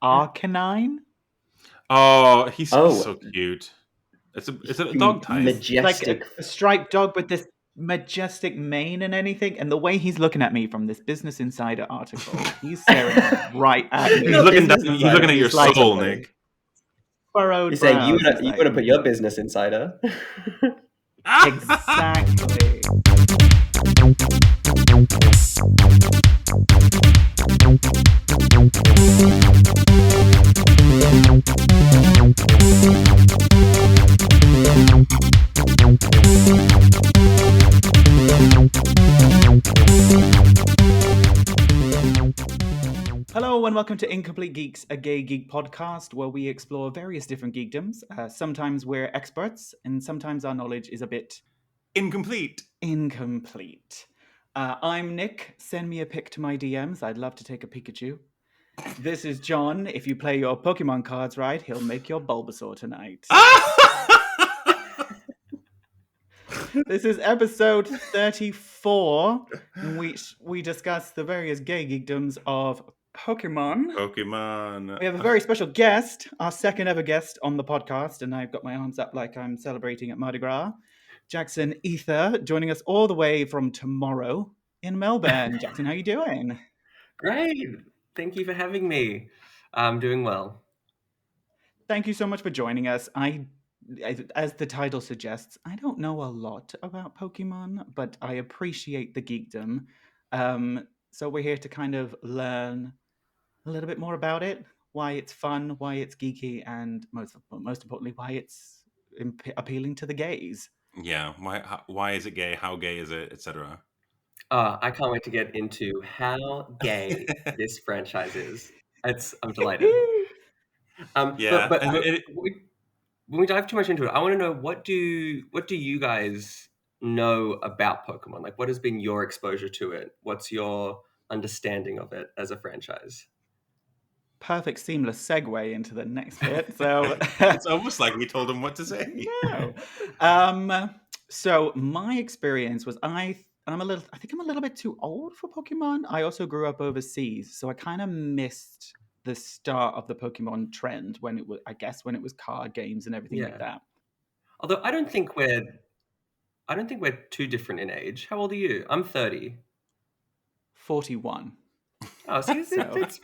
Arcanine. Oh, he's Oh, so cute. It's a dog type. Like majestic. a striped dog with this majestic mane and anything. And the way he's looking at me from this Business Insider article, he's staring right at me. He's looking down. Business He's looking Insider. at your He's like soul, something. Nick. Furrowed He's saying you brows. He's like, want to put your Business Insider. exactly. Hello and welcome to Incomplete Geeks, a gay geek podcast where we explore various different geekdoms. Sometimes we're experts and sometimes our knowledge is a bit Incomplete. I'm Nick. Send me a pic to my DMs. I'd love to take a Pikachu. This is John. If you play your Pokemon cards right, he'll make your Bulbasaur tonight. This is episode 34, in which we discuss the various gay geekdoms of Pokémon. We have a very special guest, our second ever guest on the podcast, and I've got my arms up like I'm celebrating at Mardi Gras. Jackson Eather, joining us all the way from tomorrow in Melbourne. Jackson, how you doing? Great. Thank you for having me. I'm doing well. Thank you so much for joining us. As the title suggests, I don't know a lot about Pokemon, but I appreciate the geekdom. So we're here to kind of learn a little bit more about it, why it's fun, why it's geeky, and most importantly, why it's appealing to the gays. Yeah. Why is it gay? How gay is it? Etc. I can't wait to get into how gay this franchise is. I'm delighted. Yeah. But when we dive too much into it, I want to know what do you guys know about Pokemon? Like, what has been your exposure to it? What's your understanding of it as a franchise? Perfect seamless segue into the next bit. So it's almost like we told him what to say. No. So my experience was I think I'm a little bit too old for Pokemon. I also grew up overseas, so I kind of missed the start of the Pokemon trend when it was card games and everything like that. Although I don't think we're too different in age. How old are you? I'm 30. 41. Oh, see, it's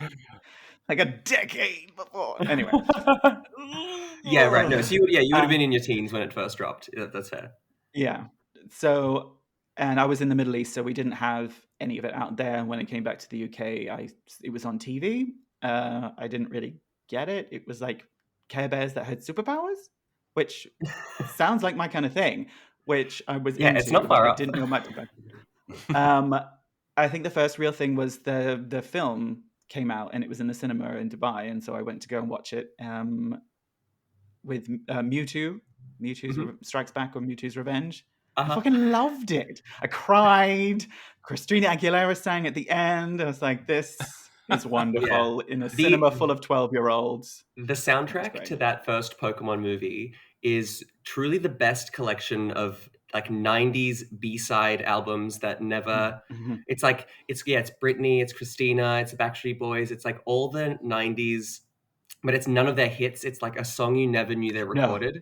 like a decade before. Anyway. Yeah, right. No, so you would have been in your teens when it first dropped. That's fair. Yeah. So, and I was in the Middle East, so we didn't have any of it out there. And when it came back to the UK, it was on TV. I didn't really get it. It was like Care Bears that had superpowers, which sounds like my kind of thing, which I was into. It's not far I off. didn't know much about. I think the first real thing was the film came out and it was in the cinema in Dubai, and so I went to go and watch it with Mewtwo. Mewtwo's Strikes Back or Mewtwo's Revenge. I fucking loved it. I cried. Christina Aguilera sang at the end. I was like, this is wonderful in a cinema full of 12-year-olds. The soundtrack to that first Pokemon movie is truly the best collection of like 90s B-side albums that never it's Britney, it's Christina, it's the Backstreet Boys, it's like all the 90s, but it's none of their hits. It's like a song you never knew they recorded. No.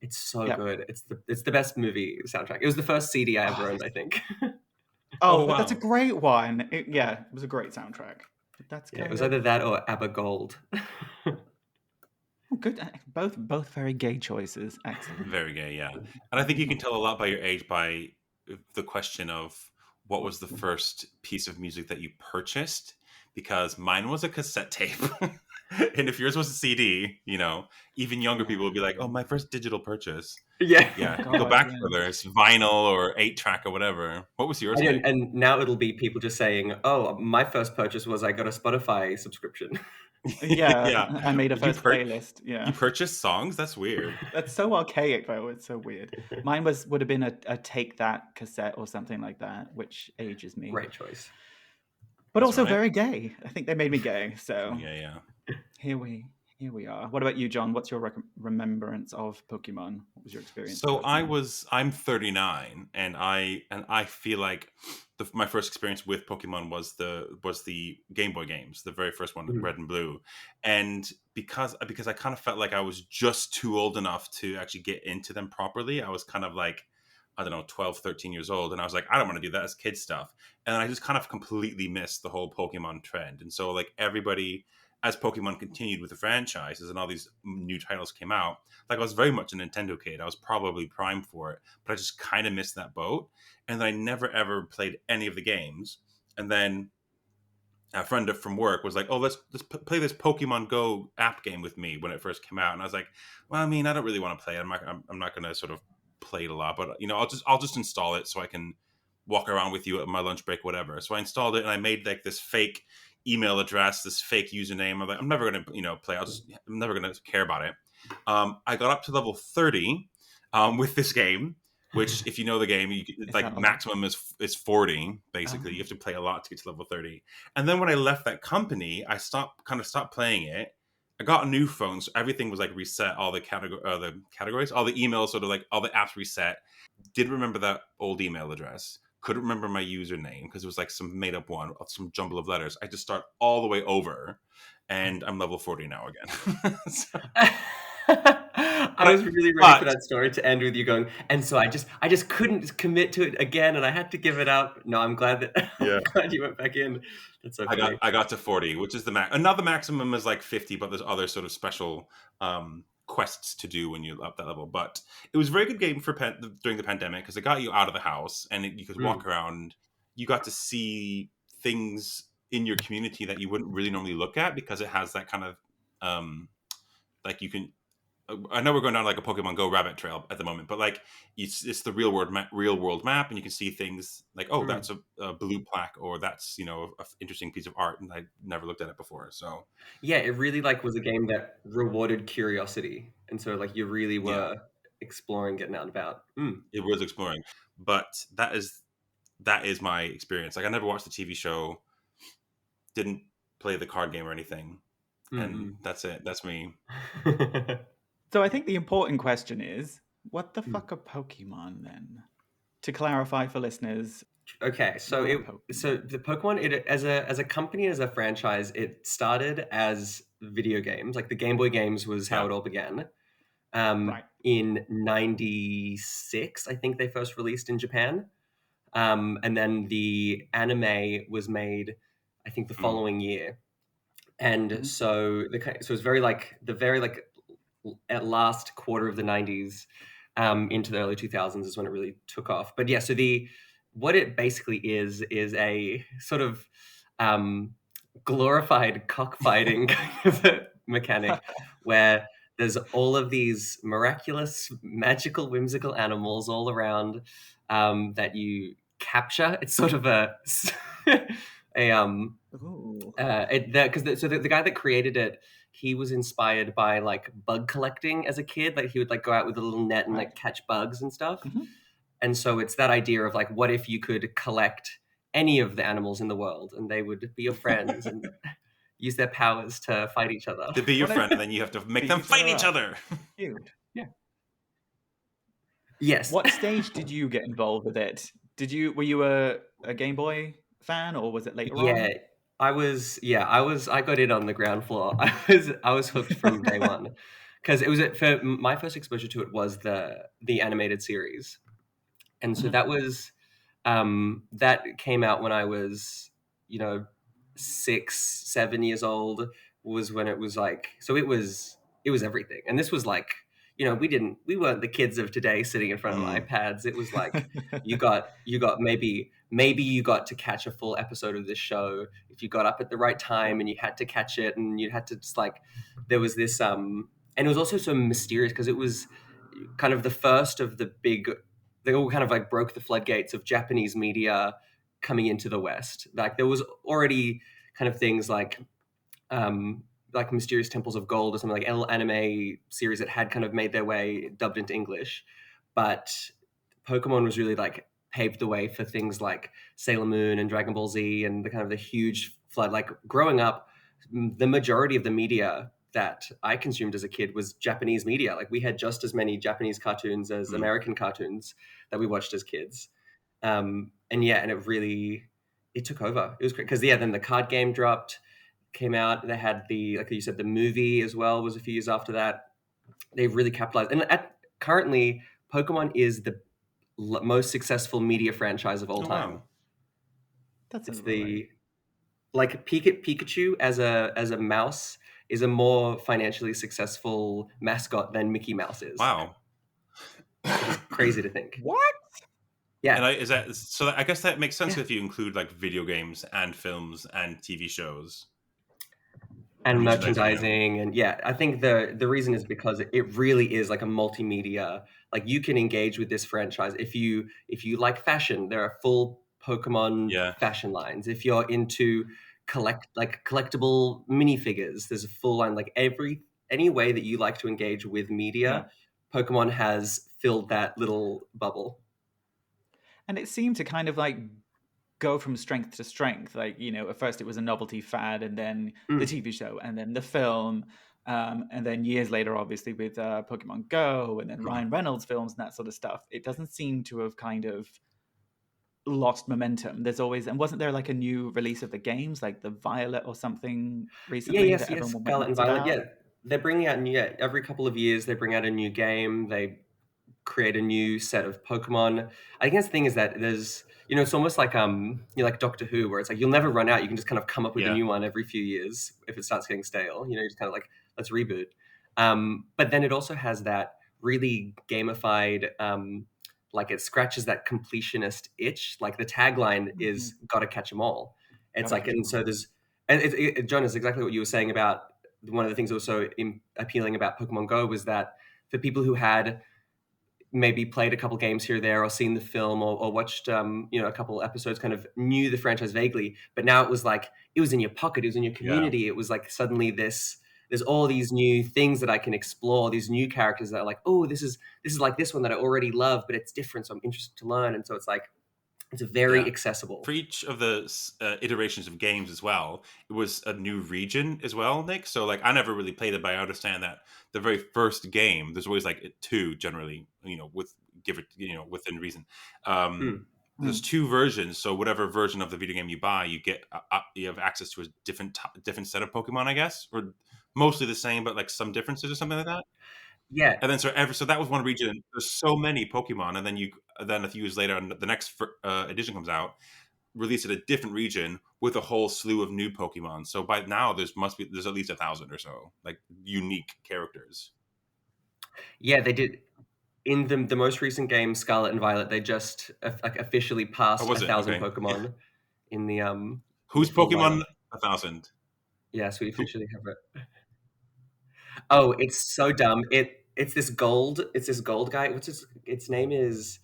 It's so good. It's the best movie soundtrack. It was the first CD I ever owned, I think. Wow. That's a great one. It was a great soundtrack. That's it was either that or ABBA Gold. Good. Both very gay choices. Excellent. Very gay, yeah. And I think you can tell a lot by your age by the question of what was the first piece of music that you purchased, because mine was a cassette tape. And if yours was a CD, even younger people would be like, "Oh, my first digital purchase." Yeah. Go back whether it's vinyl or 8-track or whatever. What was yours? And now it'll be people just saying, "Oh, my first purchase was I got a Spotify subscription." Yeah. I made a first playlist. Yeah. You purchased songs? That's weird. That's so archaic, though. It's so weird. Mine would have been a Take That cassette or something like that, which ages me. Great choice. But that's also very gay. I think they made me gay. So yeah. Here we Here we are. What about you, John? What's your remembrance of Pokemon? What was your experience with So Pokemon? I'm 39, and I feel like my first experience with Pokemon was the Game Boy games, the very first one, Mhm. Red and Blue, and because I kind of felt like I was just too old enough to actually get into them properly. I was kind of like, I don't know, 12, 13 years old, and I was like, I don't want to do that as kid stuff, and I just kind of completely missed the whole Pokemon trend. And so like everybody, as Pokemon continued with the franchises and all these new titles came out, like I was very much a Nintendo kid. I was probably primed for it, but I just kind of missed that boat. And then I never ever played any of the games. And then a friend from work was like, "Oh, let's play this Pokemon Go app game with me" when it first came out. And I was like, "Well, I mean, I don't really want to play it. I'm not going to sort of play it a lot, but you know, I'll just install it so I can walk around with you at my lunch break, whatever." So I installed it and I made like this fake email address, this fake username. I'm like, I'm never going to play. I'm never going to care about it. I got up to level 30 with this game, which if you know the game, Is like that a lot? maximum is 40. Basically, you Oh. have to play a lot to get to level 30. And then when I left that company, I stopped playing it. I got a new phone, so everything was like reset. All the categories, all the emails, sort of like all the apps reset. Didn't remember that old email address. Couldn't remember my username because it was like some made up one of some jumble of letters. I just start all the way over, and I'm level 40 now again. So- I but was really ready for but that story to end with you going, and so I just couldn't commit to it again, and I had to give it up. No, I'm glad that yeah. I'm glad you went back in. That's so funny. I got to 40, which is the max. Another maximum is like 50, but there's other sort of special quests to do when you up that level. But it was a very good game for during the pandemic because it got you out of the house and you could Mm. walk around. You got to see things in your community that you wouldn't really normally look at because it has that kind of like you can. I know we're going down like a Pokemon Go rabbit trail at the moment, but like it's the real world map, and you can see things like, oh, Mm. that's a blue plaque, or that's a interesting piece of art, and I never looked at it before. So Yeah, it really like was a game that rewarded curiosity, and so like you really yeah, were exploring, getting out and about. Mm. it was exploring, but that is my experience. Like I never watched the TV show, didn't play the card game or anything, and Mm-mm. that's it. That's me. So I think the important question is, what the Mm. fuck are Pokemon then? To clarify for listeners, Okay, what are Pokemon? so the Pokemon as a company, as a franchise, it started as video games. Like the Game Boy games was how Yeah. it all began. Right. In '96, I think they first released in Japan. And then the anime was made, I think, the Mm. following year. And Mhm. so it's very like the very like at last quarter of the '90s, into the early 2000s is when it really took off. But yeah, so the what it basically is a sort of um, glorified cockfighting kind of a mechanic where there's all of these miraculous, magical, whimsical animals all around, that you capture. It's sort of a Ooh. because the guy that created it, he was inspired by like bug collecting as a kid. Like he would like go out with a little net and Right. like catch bugs and stuff. Mhm. And so it's that idea of like, what if you could collect any of the animals in the world and they would be your friends and use their powers to fight each other? To be your What friend, and if then you have to make beat them each fight other each up? other. Cute. Yeah. Yes. What stage did you get involved with it? Were you a Game Boy fan or was it later Yeah, on? I got in on the ground floor. I was hooked from day one because it was for my first exposure to it was the animated series. And so Mhm. that came out when I was, you know, 6, 7 years old, was when it was like, so it was everything. And this was like, we weren't the kids of today sitting in front of Mm. iPads. It was like you got maybe you got to catch a full episode of this show if you got up at the right time and you had to catch it, and you had to just like, there was this and it was also so mysterious because it was kind of the first of the big, they all kind of like broke the floodgates of Japanese media coming into the West. Like there was already kind of things like Mysterious Temples of Gold or something, like anime series that had kind of made their way dubbed into English. But Pokemon was really like paved the way for things like Sailor Moon and Dragon Ball Z and the kind of the huge flood. Like growing up, the majority of the media that I consumed as a kid was Japanese media. Like we had just as many Japanese cartoons as American cartoons that we watched as kids. And it took over. It was great because then the card game came out. They had like you said, the movie as well was a few years after that. They've really capitalized. And currently, Pokemon is the most successful media franchise of all time. Wow. That's It's right. like Pikachu as a mouse is a more financially successful mascot than Mickey Mouse is. Wow. Which is crazy to think. What? Yeah. And so I guess that makes sense if you include like video games and films and TV shows And merchandising. merchandising, and I think the reason is because it really is like a multimedia. Like you can engage with this franchise if you like fashion. There are full Pokemon fashion lines. If you're into collectible minifigures, there's a full line. Like any way that you like to engage with media, Pokemon has filled that little bubble. And it seemed to kind of like go from strength to strength. Like, at first it was a novelty fad, and then the TV show, and then the film, and then years later, obviously, with Pokemon Go, and then Ryan Reynolds films and that sort of stuff. It doesn't seem to have kind of lost momentum. There's always, and wasn't there like a new release of the games, like the Violet or something recently that everyone went Scarlet and nuts Violet. about? Yeah, they're bringing out every couple of years. They bring out a new game. They create a new set of Pokemon. I guess the thing is that there's, it's almost like like Doctor Who, where it's like you'll never run out. You can just kind of come up with a new one every few years if it starts getting stale. You just kind of like, let's reboot. But then it also has that really gamified, like it scratches that completionist itch. Like the tagline is "Gotta catch 'em all." It's like, and so there's, and John, is exactly what you were saying about one of the things that was so appealing about Pokemon Go was that for people who had maybe played a couple games here or there, or seen the film, or watched a couple episodes, kind of knew the franchise vaguely, but now it was like it was in your pocket, it was in your community. It was like suddenly there's all these new things that I can explore, these new characters that are like, oh, this is like this one that I already love, but it's different, so I'm interested to learn. And so it's like it's very accessible for each of the iterations of games as well. It was a new region as well, Nick. So like I never really played it, but I understand that the very first game, there's always like two generally, within reason. There's two versions, so whatever version of the video game you buy, you get you have access to a different set of Pokemon, I guess, or mostly the same, but like some differences or something like that. Yeah. And then so that was one region. There's so many Pokemon, and then a few years later, the next edition comes out, released in a different region with a whole slew of new Pokemon. So by now, there's at least 1,000 or so like unique characters. Yeah, they did. In the most recent game, Scarlet and Violet, they just officially passed 1,000 Pokemon in the Who's Pokemon 1,000? Yes, we officially have it. Oh, it's so dumb. It's this gold guy. Its name is,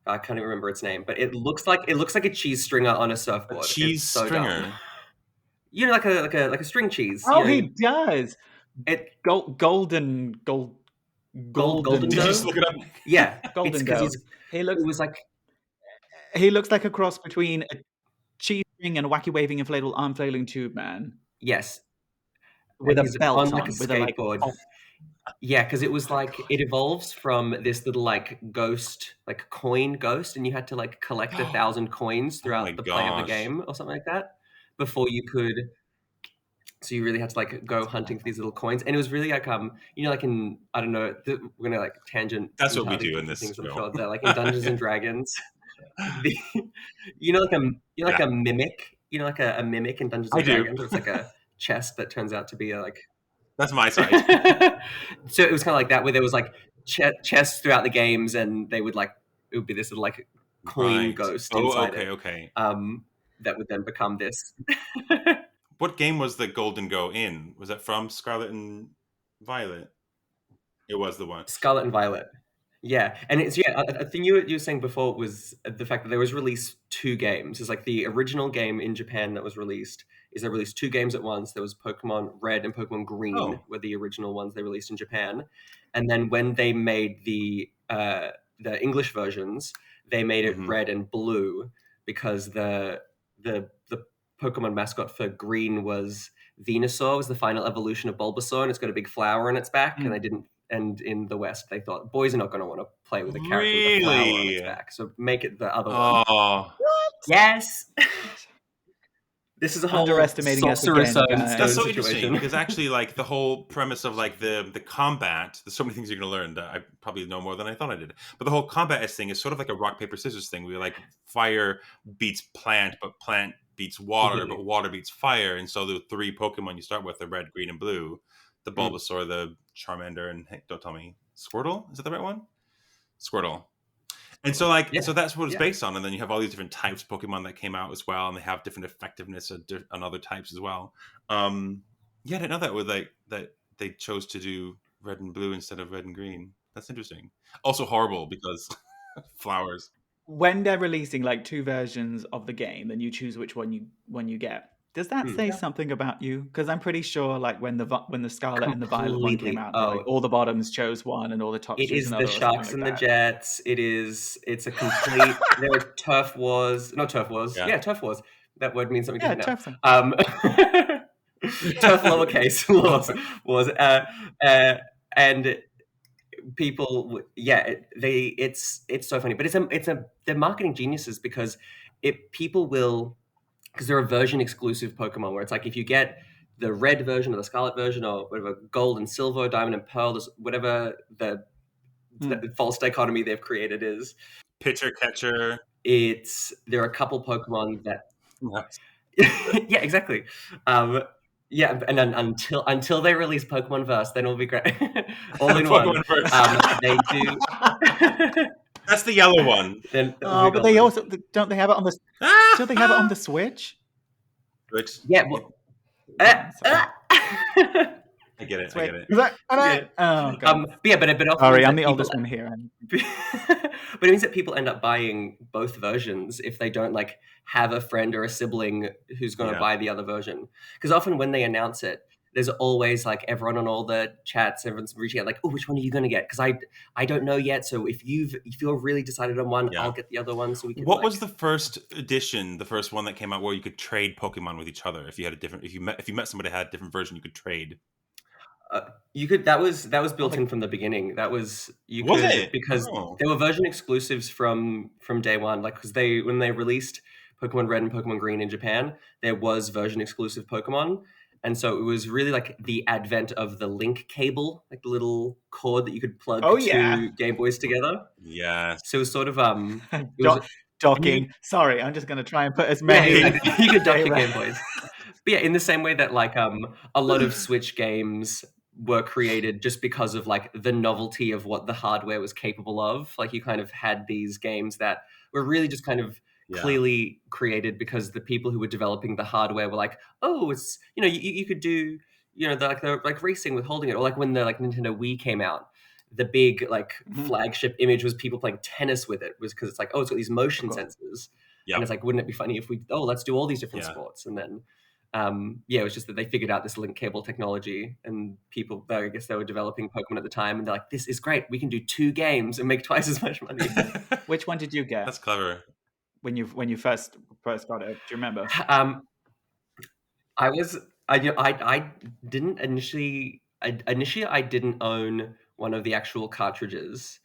I can't even remember its name, but it looks like a cheese stringer on a surfboard. A cheese stringer. Dumb. Like a string cheese. Oh, he does. Golden. Did you just look it up? Yeah, Golden Go. He looks like a cross between a cheese string and a wacky waving inflatable arm flailing tube man. Yes, with a belt on, like a skateboard. Yeah, because it was like it evolves from this little like ghost, like coin ghost, and you had to like collect 1,000 coins throughout the play of the game or something like that before you could. So you really had to like go hunting for these little coins, and it was really like like in, I don't know, we're gonna like tangent. That's what we do in this. Things, I'm sure that like in Dungeons and Dragons, like a mimic, like a mimic in Dungeons and Dragons. It's like a chest that turns out to be a like. That's my side. So it was kind of like that, where there was like chests throughout the games, and it would be this little like coin ghost inside it. Okay. That would then become this. What game was the Golden Go in? Was that from Scarlet and Violet? It was the one. Scarlet and Violet. Yeah, and it's a thing you were saying before was the fact that there was released two games. It's like the original game in Japan that was released is they released two games at once. There was Pokemon Red and Pokemon Green were the original ones they released in Japan, and then when they made the English versions, they made it Red and Blue because the Pokemon mascot for Green was Venusaur was the final evolution of Bulbasaur, and it's got a big flower on its back, and they didn't. And in the West, they thought boys are not going to want to play with a character with a flower on its back, so make it the other one. Oh, Yes. This is a whole Underestimating us Sorcerer's again, Stone guys. that's so situation. interesting because actually, like the whole premise of like the combat, there's so many things you're going to learn that I probably know more than I thought I did. But the whole combat thing is sort of like a rock paper scissors thing. Where like fire beats plant, but plant beats water, but water beats fire. And so the 3 Pokemon you start with are red, green, and blue. The Bulbasaur, the Charmander, and hey, don't tell me Squirtle. Is that the right one? Squirtle. And so, like, so that's what it's based on. And then you have all these different types of Pokemon that came out as well, and they have different effectiveness on other types as well. I didn't know that with that they chose to do red and blue instead of red and green. That's interesting. Also horrible because flowers. When they're releasing like 2 versions of the game, and you choose which one you get, does that say something about you? Because I'm pretty sure, like when the Scarlet and the Violet one came out, like, all the bottoms chose one and all the tops chose It is another. the Sharks and the Jets. It's a complete. There are turf wars. Not turf wars. Yeah, turf wars. That word means something different now. Turf lowercase wars. And people, it's so funny, but they're marketing geniuses because people will. Because there are version exclusive Pokemon where it's like if you get the red version or the scarlet version or whatever, gold and silver, diamond and pearl, whatever the false dichotomy they've created is. Pitcher catcher. There are a couple Pokemon that. Yeah, exactly. And then until they release Pokemon Verse, then it'll be great. All in one. They do. That's the yellow one. But they also don't they have it on the don't they have it on the Switch? Switch. Yeah. Well, I get it. Is that? Oh, God. But sorry, I'm the oldest one here. But it means that people end up buying both versions if they don't like have a friend or a sibling who's going to buy the other version. Because often when they announce it, there's always like everyone on all the chats, everyone's reaching out like, oh, which one are you going to get? Because I don't know yet. So if you're really decided on one, I'll get the other one. So we can. What was the first edition, the first one that came out where you could trade Pokemon with each other? If you had if you met somebody who had a different version, you could trade. You could. That was built in from the beginning. That was you was could it? Because there were version exclusives from day one. Like because when they released Pokemon Red and Pokemon Green in Japan, there was version exclusive Pokemon. And so it was really like the advent of the link cable, like the little cord that you could plug 2 Game Boys together. Yes. So it was sort of docking. Sorry, I'm just going to try and put as many. Yeah, you could dock your Game Boys. But yeah, in the same way that like a lot of Switch games were created just because of like the novelty of what the hardware was capable of. Like you kind of had these games that were really just kind of clearly created because the people who were developing the hardware were like, oh, it's you could do the like racing with holding it, or like when the like Nintendo Wii came out, the big like flagship image was people playing tennis with it, was because it's like, oh, it's got these motion sensors, and it's like, wouldn't it be funny if let's do all these different sports, and then it was just that they figured out this link cable technology, and people, I guess they were developing Pokemon at the time, and they're like, this is great, we can do 2 games and make twice as much money. Which one did you get? That's clever. When you first got it, do you remember? I didn't initially. I didn't own one of the actual cartridges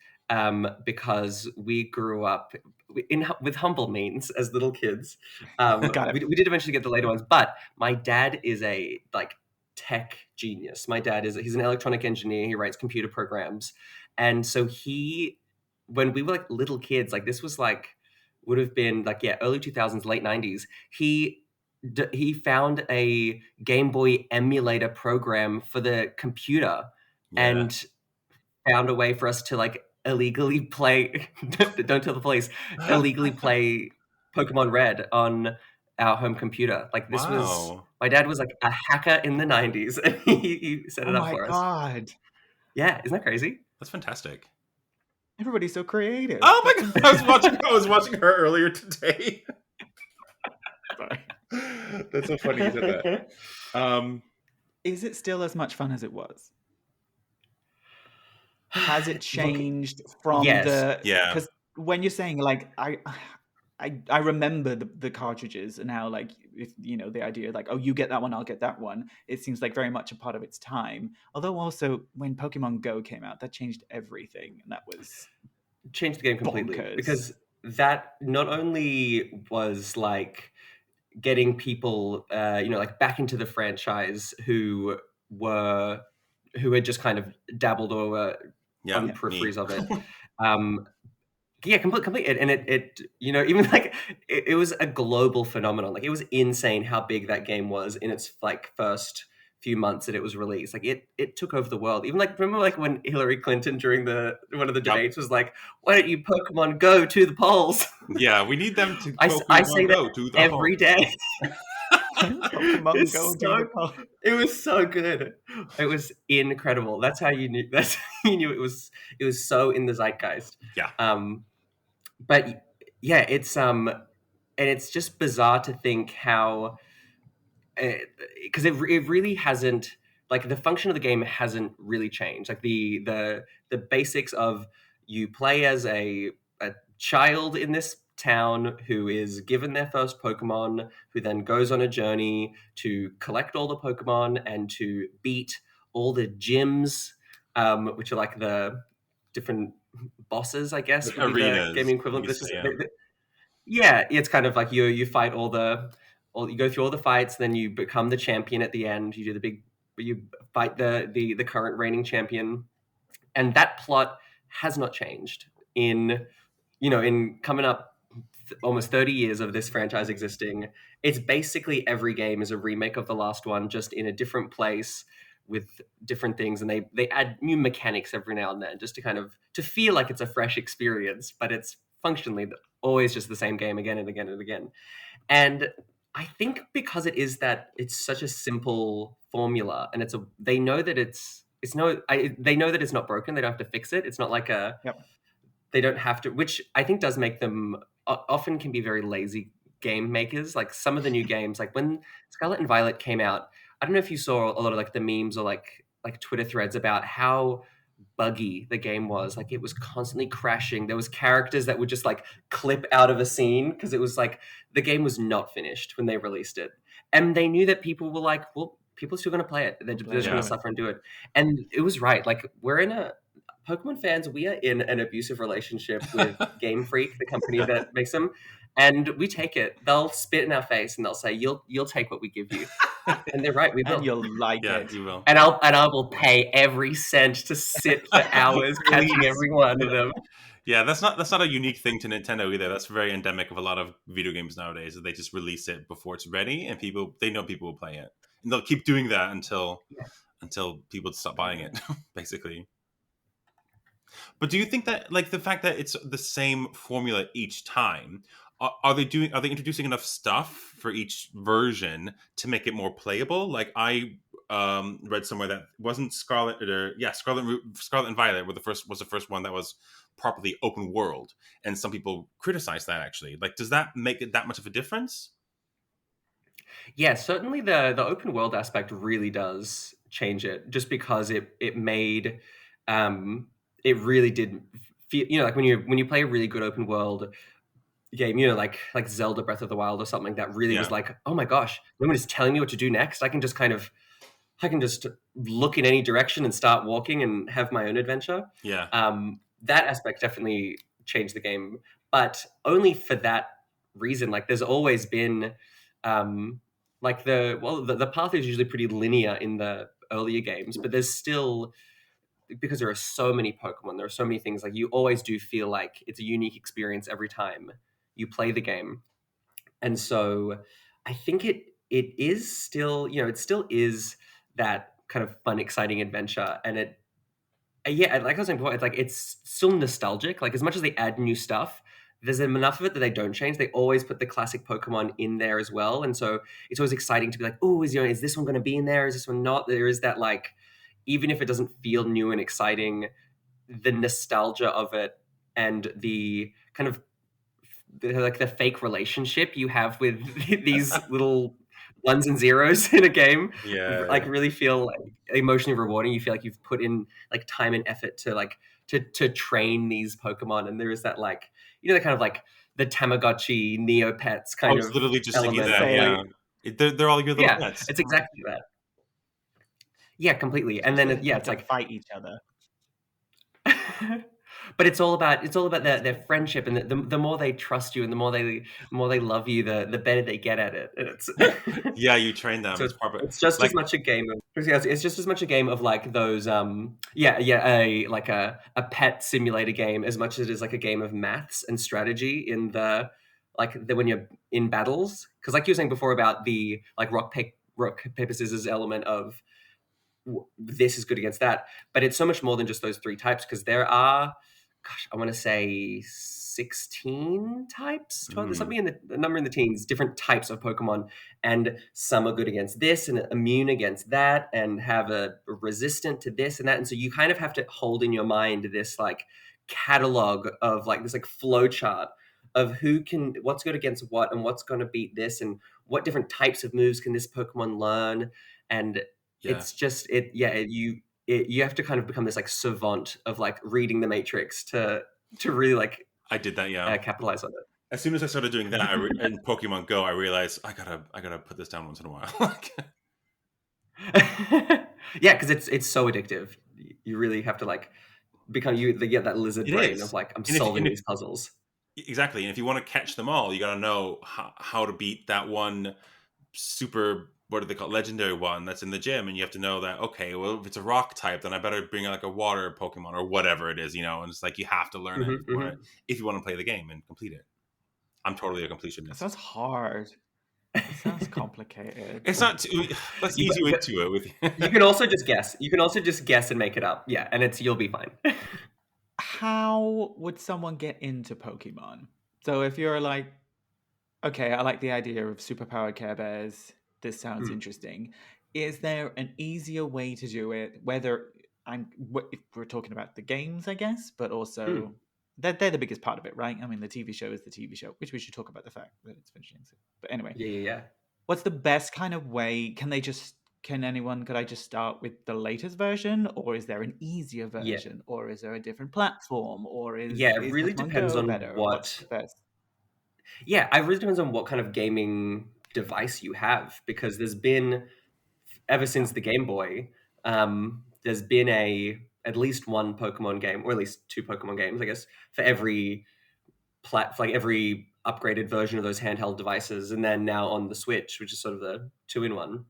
because we grew up with humble means as little kids. We did eventually get the later ones, but my dad is a like tech genius. My dad he's an electronic engineer. He writes computer programs, and so when we were like little kids, like this was like. Would have been like early 2000s, late 90s. He found a Game Boy emulator program for the computer and found a way for us to like illegally play. Don't tell the police. Illegally play Pokemon Red on our home computer. Like this was my dad was like a hacker in the 90s, and he set it up for us. Oh my God! Yeah, isn't that crazy? That's fantastic. Everybody's so creative. Oh my God! I was watching her earlier today. Sorry. That's so funny you said that. Is it still as much fun as it was? Has it changed from the? Yeah. Because when you're saying like I remember the cartridges and how, like, if, you know, the idea like, oh, you get that one, I'll get that one. It seems like very much a part of its time. Although also when Pokemon Go came out, that changed everything, and that was Changed the game completely bonkers. because that not only was like getting people, like back into the franchise who had just kind of dabbled or were on peripheries of it. Yeah, complete. And it even like it was a global phenomenon. Like, it was insane how big that game was in its like first few months that it was released. Like, it took over the world. Even like, remember like when Hillary Clinton during one of the debates was like, "Why don't you Pokemon go to the polls?" Yeah, we need them to I say go that to the every day. Pokemon It's Go so- to the polls. It was so good. It was incredible. That's how you knew. That's how you knew it was so in the zeitgeist. Yeah. But yeah, it's and it's just bizarre to think how, because it really hasn't, like, the function of the game hasn't really changed. Like the basics of, you play as a child in this town who is given their first Pokemon, who then goes on a journey to collect all the Pokemon and to beat all the gyms, which are like the different bosses, I guess, Like would be the arenas, gaming equivalent. you This say, is yeah. yeah, it's kind of like you fight you go through all the fights, then you become the champion at the end. You do you fight the current reigning champion, and that plot has not changed in coming up almost 30 years of this franchise existing. It's basically every game is a remake of the last one, just in a different place with different things, and they add new mechanics every now and then just to kind of to feel like it's a fresh experience, but it's functionally always just the same game again and again and again. And I think because it's such a simple formula, and they know that they know that it's not broken. They don't have to fix it. It's not like Yep. they don't have to, which I think does make them often can be very lazy game makers. Like, some of the new games, like when Scarlet and Violet came out, I don't know if you saw a lot of like the memes or like Twitter threads about how buggy the game was. Like, it was constantly crashing. There was characters that would just like clip out of a scene because it was like the game was not finished when they released it, and they knew that people were like, well, people are still going to play it. They're just going Yeah. to suffer and do it. And it was right. Like, Pokemon fans, we are in an abusive relationship with Game Freak, the company that makes them, and we take it. They'll spit in our face and they'll say, "You'll take what we give you," and they're right. We will. And you'll like Yeah, it. you will. And I will pay every cent to sit for hours catching every one of them. Yeah, that's not a unique thing to Nintendo either. That's very endemic of a lot of video games nowadays. That they just release it before it's ready, and they know people will play it, and they'll keep doing that until people stop buying it, basically. But do you think that, like, the fact that it's the same formula each time, are they introducing enough stuff for each version to make it more playable? Like, I read somewhere that wasn't Scarlet and Violet was the first one that was properly open world, and some people criticized that, actually. Like, does that make it that much of a difference? Yeah, certainly the open world aspect really does change it, just because it made it really did feel, like when you play a really good open world game, like Zelda Breath of the Wild or something, that really was like, oh my gosh, no one is telling me what to do next. I can just look in any direction and start walking and have my own adventure. Yeah. That aspect definitely changed the game, but only for that reason. Like, there's always been the path is usually pretty linear in the earlier games, but there's still, because there are so many Pokemon, there are so many things, like, you always do feel like it's a unique experience every time you play the game. And so I think it is still, it still is that kind of fun, exciting adventure. And like I was saying before, it's still nostalgic. Like, as much as they add new stuff, there's enough of it that they don't change. They always put the classic Pokemon in there as well. And so it's always exciting to be like, oh, is this one going to be in there? Is this one not? There is that, like, even if it doesn't feel new and exciting, the nostalgia of it and the kind of the fake relationship you have with these little ones and zeros in a game, really feel like emotionally rewarding. You feel like you've put in like time and effort to to train these Pokemon, and there is that, like, the kind of like the Tamagotchi Neopets I kind was of literally just thinking element that. of like, Yeah, they're all your little yeah, pets. it's exactly that. Yeah, completely. And Especially then if yeah, they it's can like fight each other. but it's all about their friendship, and the more they trust you and the more they love you, the better they get at it. And it's Yeah, you train them. so It's proper. it's just as Like, much a game of it's just as much a game of like those a like a pet simulator game as much as it is like a game of maths and strategy in the when you're in battles, because like you were saying before about the like rock paper scissors element of this is good against that, but it's so much more than just those three types, because there are, gosh, I want to say 16 types, 12, there's something in the number in the teens, different types of Pokemon, and some are good against this and immune against that and have a resistant to this and that, and so you kind of have to hold in your mind this like catalog of like this like flow chart of what's good against what and what's going to beat this and what different types of moves can this Pokemon learn. And yeah, it's just you have to kind of become this like savant of like reading the Matrix to really like I did that. Yeah. capitalize on As soon as I started doing that, in Pokemon Go, I realized I gotta put this down once in a while. it. Yeah, because it's so addictive. You really have to like become you get that lizard It brain of is, like I'm and solving these puzzles. exactly, and if you want to catch them all, you gotta know how to beat that one super, what do they call it, legendary one that's in the gym, and you have to know that, okay, well, if it's a rock type, then I better bring like a water Pokemon or whatever it is, and it's like you have to learn it if you want to play the game and complete it. I'm totally a That completionist. sounds hard. It sounds complicated. It's not too. Let's ease you But into it with you can also just guess. You can also just guess and make it up. Yeah, and you'll be fine. How would someone get into Pokemon? So if you're like, okay, I like the idea of superpowered Care Bears. This sounds Hmm. interesting. Is there an easier way to do it? If we're talking about the games, I guess, but Hmm. also they're the biggest part of it, right? I mean, the TV show is the TV show, which we should talk about the fact that it's finishing soon. But anyway, Yeah. what's the best kind of way? Could I just start with the latest version, or is there an easier Yeah. version, or is there a different platform, or Yeah, it is really Pokemon depends Go on better? What's what. the best? Yeah, it really depends on what kind of gaming device you have, because there's been ever Yeah. since the Game Boy, there's been at least one Pokemon game, or at least two Pokemon games, I guess, for every like every upgraded version of those handheld devices, and then now on the Switch, which is sort of the two-in-one.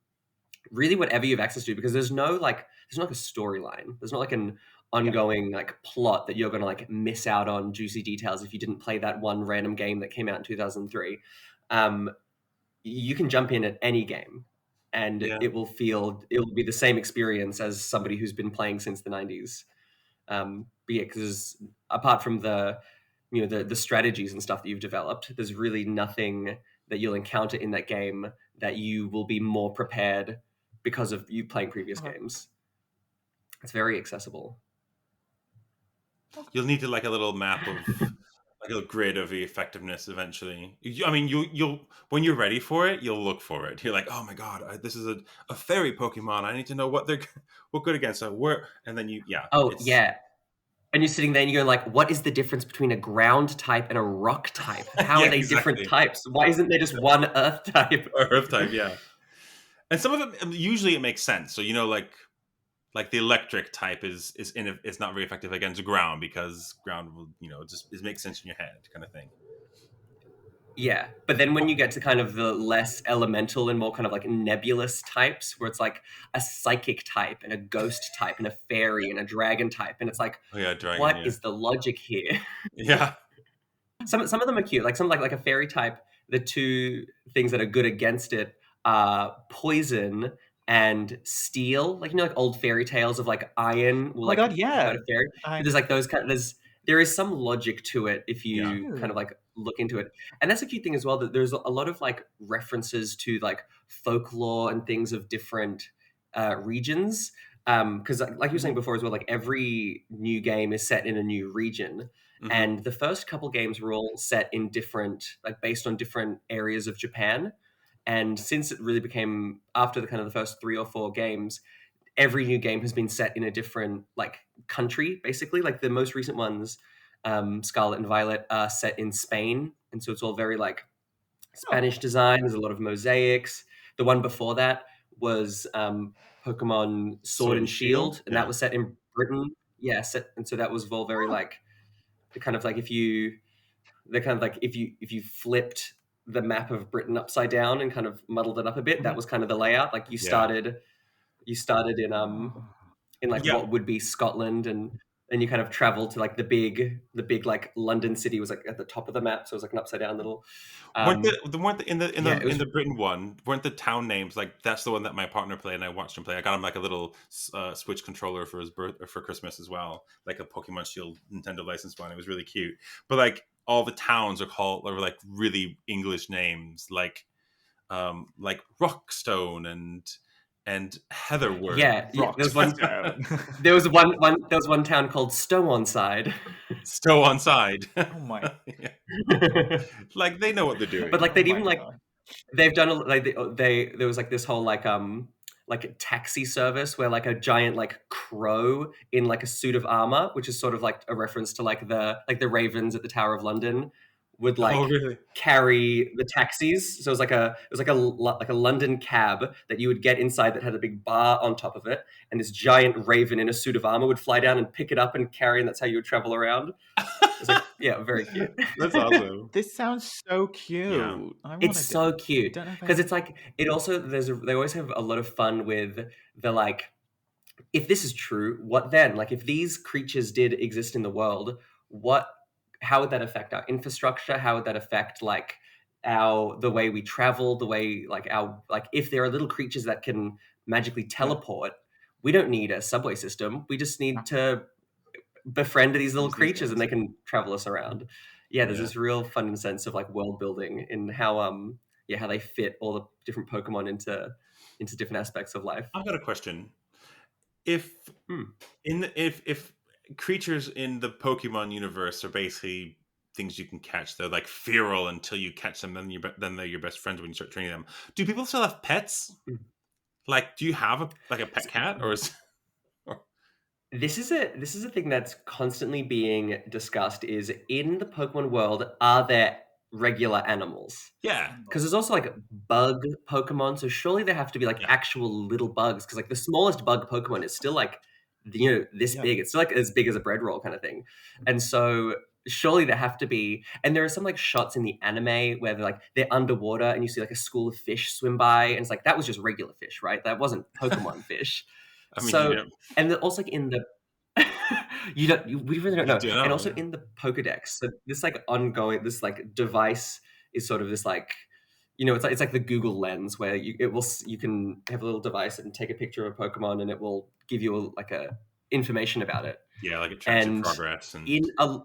Really, whatever you have access to, because there's not like a storyline. There's not like an Yeah. ongoing like plot that you're gonna like miss out on juicy details if you didn't play that one random game that came out in 2003. Um, you can jump in at any game and yeah. it will be the same experience as somebody who's been playing since the 90s. But yeah, because apart from the strategies and stuff that you've developed, there's really nothing that you'll encounter in that game that you will be more prepared because of you playing previous Okay. games. It's very accessible. Okay. You'll need to like a little map of like a little grid of the effectiveness eventually. I mean, you'll when you're ready for it, you'll look for it. You're like, oh my god, this is a fairy Pokemon. I need to know what they're what good against. So where, and then Oh it's yeah, and you're sitting there and you're like, what is the difference between a ground type and a rock type? How yeah, are they different exactly. types? Why isn't there just one earth type? Or Earth type, yeah. And some of it usually it makes sense. So like the electric type is not very effective against ground because ground will just it makes sense in your head kind of thing. Yeah, but then when you get to kind of the less elemental and more kind of like nebulous types, where it's like a psychic type and a ghost type and a fairy and a dragon type, and it's like, Oh yeah, dragon. what Yeah, is the logic here? yeah, Some of them are cute, like some like a fairy type. The two things that are good against it are poison and steel. Like like old fairy tales of like iron will Oh my like god, hurt yeah. a fairy. I There's like those kind. There is some logic to it if yeah. you kind of do. like look into it, and that's a cute thing as well. That there's a lot of like references to like folklore and things of different regions. Because like you were saying Mhm. before as well, like every new game is set in a new region, Hmm. and the first couple games were all set in different, like based on different areas of Japan. And since it really became after the kind of the first 3 or 4 games, every new game has been set in a different like country, basically. Like the most recent ones, Scarlet and Violet are set in Spain, and so it's all very like Oh, Spanish design. There's a lot of mosaics. The one before that was Pokemon Sword Sword and and Shield. Shield, and that Yeah. was set in Britain. Yeah, and so that was all very oh. like the kind of like if you flipped the map of Britain upside down and kind of muddled it up a bit, that was kind of the layout. Like Yeah. you started Oh. in like Yeah. what would be Scotland, and you kind of traveled to like the big like London city was like at the top of the map, so it was like an upside down little. Weren't the, Yeah, it was. in the Britain one, weren't the town names like that's the one that my partner played and I watched him play. I got him like a little Switch controller for his for Christmas as well, like a Pokemon Shield Nintendo licensed one. It was really cute. But like all the towns are like really English names, like Rockstone and Heatherworth. Yeah, yeah, Rockstone. there was one town called Stow-on-Side. Stow on side. Oh my. Yeah. Like they know what they're doing. But like Oh they'd my even like God. they've done like they there was like this whole like a taxi service where like a giant like crow in like a suit of armor, which is sort of like a reference to like the ravens at the Tower of London, would Oh like really? carry the taxis. So it was like a London cab that you would get inside that had a big bar on top of it, and this giant raven in a suit of armor would fly down and pick it up and carry, and that's how you would travel around. It's like, yeah, very cute. That's awesome. This sounds so cute. Yeah. I want It's to so cute don't know if I because it's like it also they always have a lot of fun with the like, if this is true, what then? Like if these creatures did exist in the world, what how would that affect our infrastructure? How would that affect like the way we travel, the way like our like if there are little creatures that can magically teleport, we don't need a subway system. We just need to befriend these little use these creatures and guys. they can travel us around. Yeah, there's Yeah. this real fun sense of like world building in how how they fit all the different Pokemon into different aspects of life. I've got a question. If Hmm. if creatures in the Pokemon universe are basically things you can catch, they're like feral until you catch them, then they're your best friends when you start training them. Do people still have pets? Hmm. Like, do you have a pet So, cat or is? this is a thing that's constantly being discussed is in the Pokemon world, are there regular animals? Yeah, Because there's also like bug Pokemon, so surely there have to be like yeah. actual little bugs. Because like the smallest bug Pokemon is still like this Yeah. big. It's still like as big as a bread roll kind of thing. And so surely there have to be. And there are some like shots in the anime where they're underwater and you see like a school of fish swim by, and it's like that was just regular fish, right? That wasn't Pokemon fish. I mean, So and then also like in the we really don't you know. do know, And also yeah. in the Pokedex, so this like ongoing this like device is sort of this like it's like the Google Lens where you can have a little device and take a picture of a Pokemon and it will give you like a information about it. Yeah, like it tracks your And progress and in a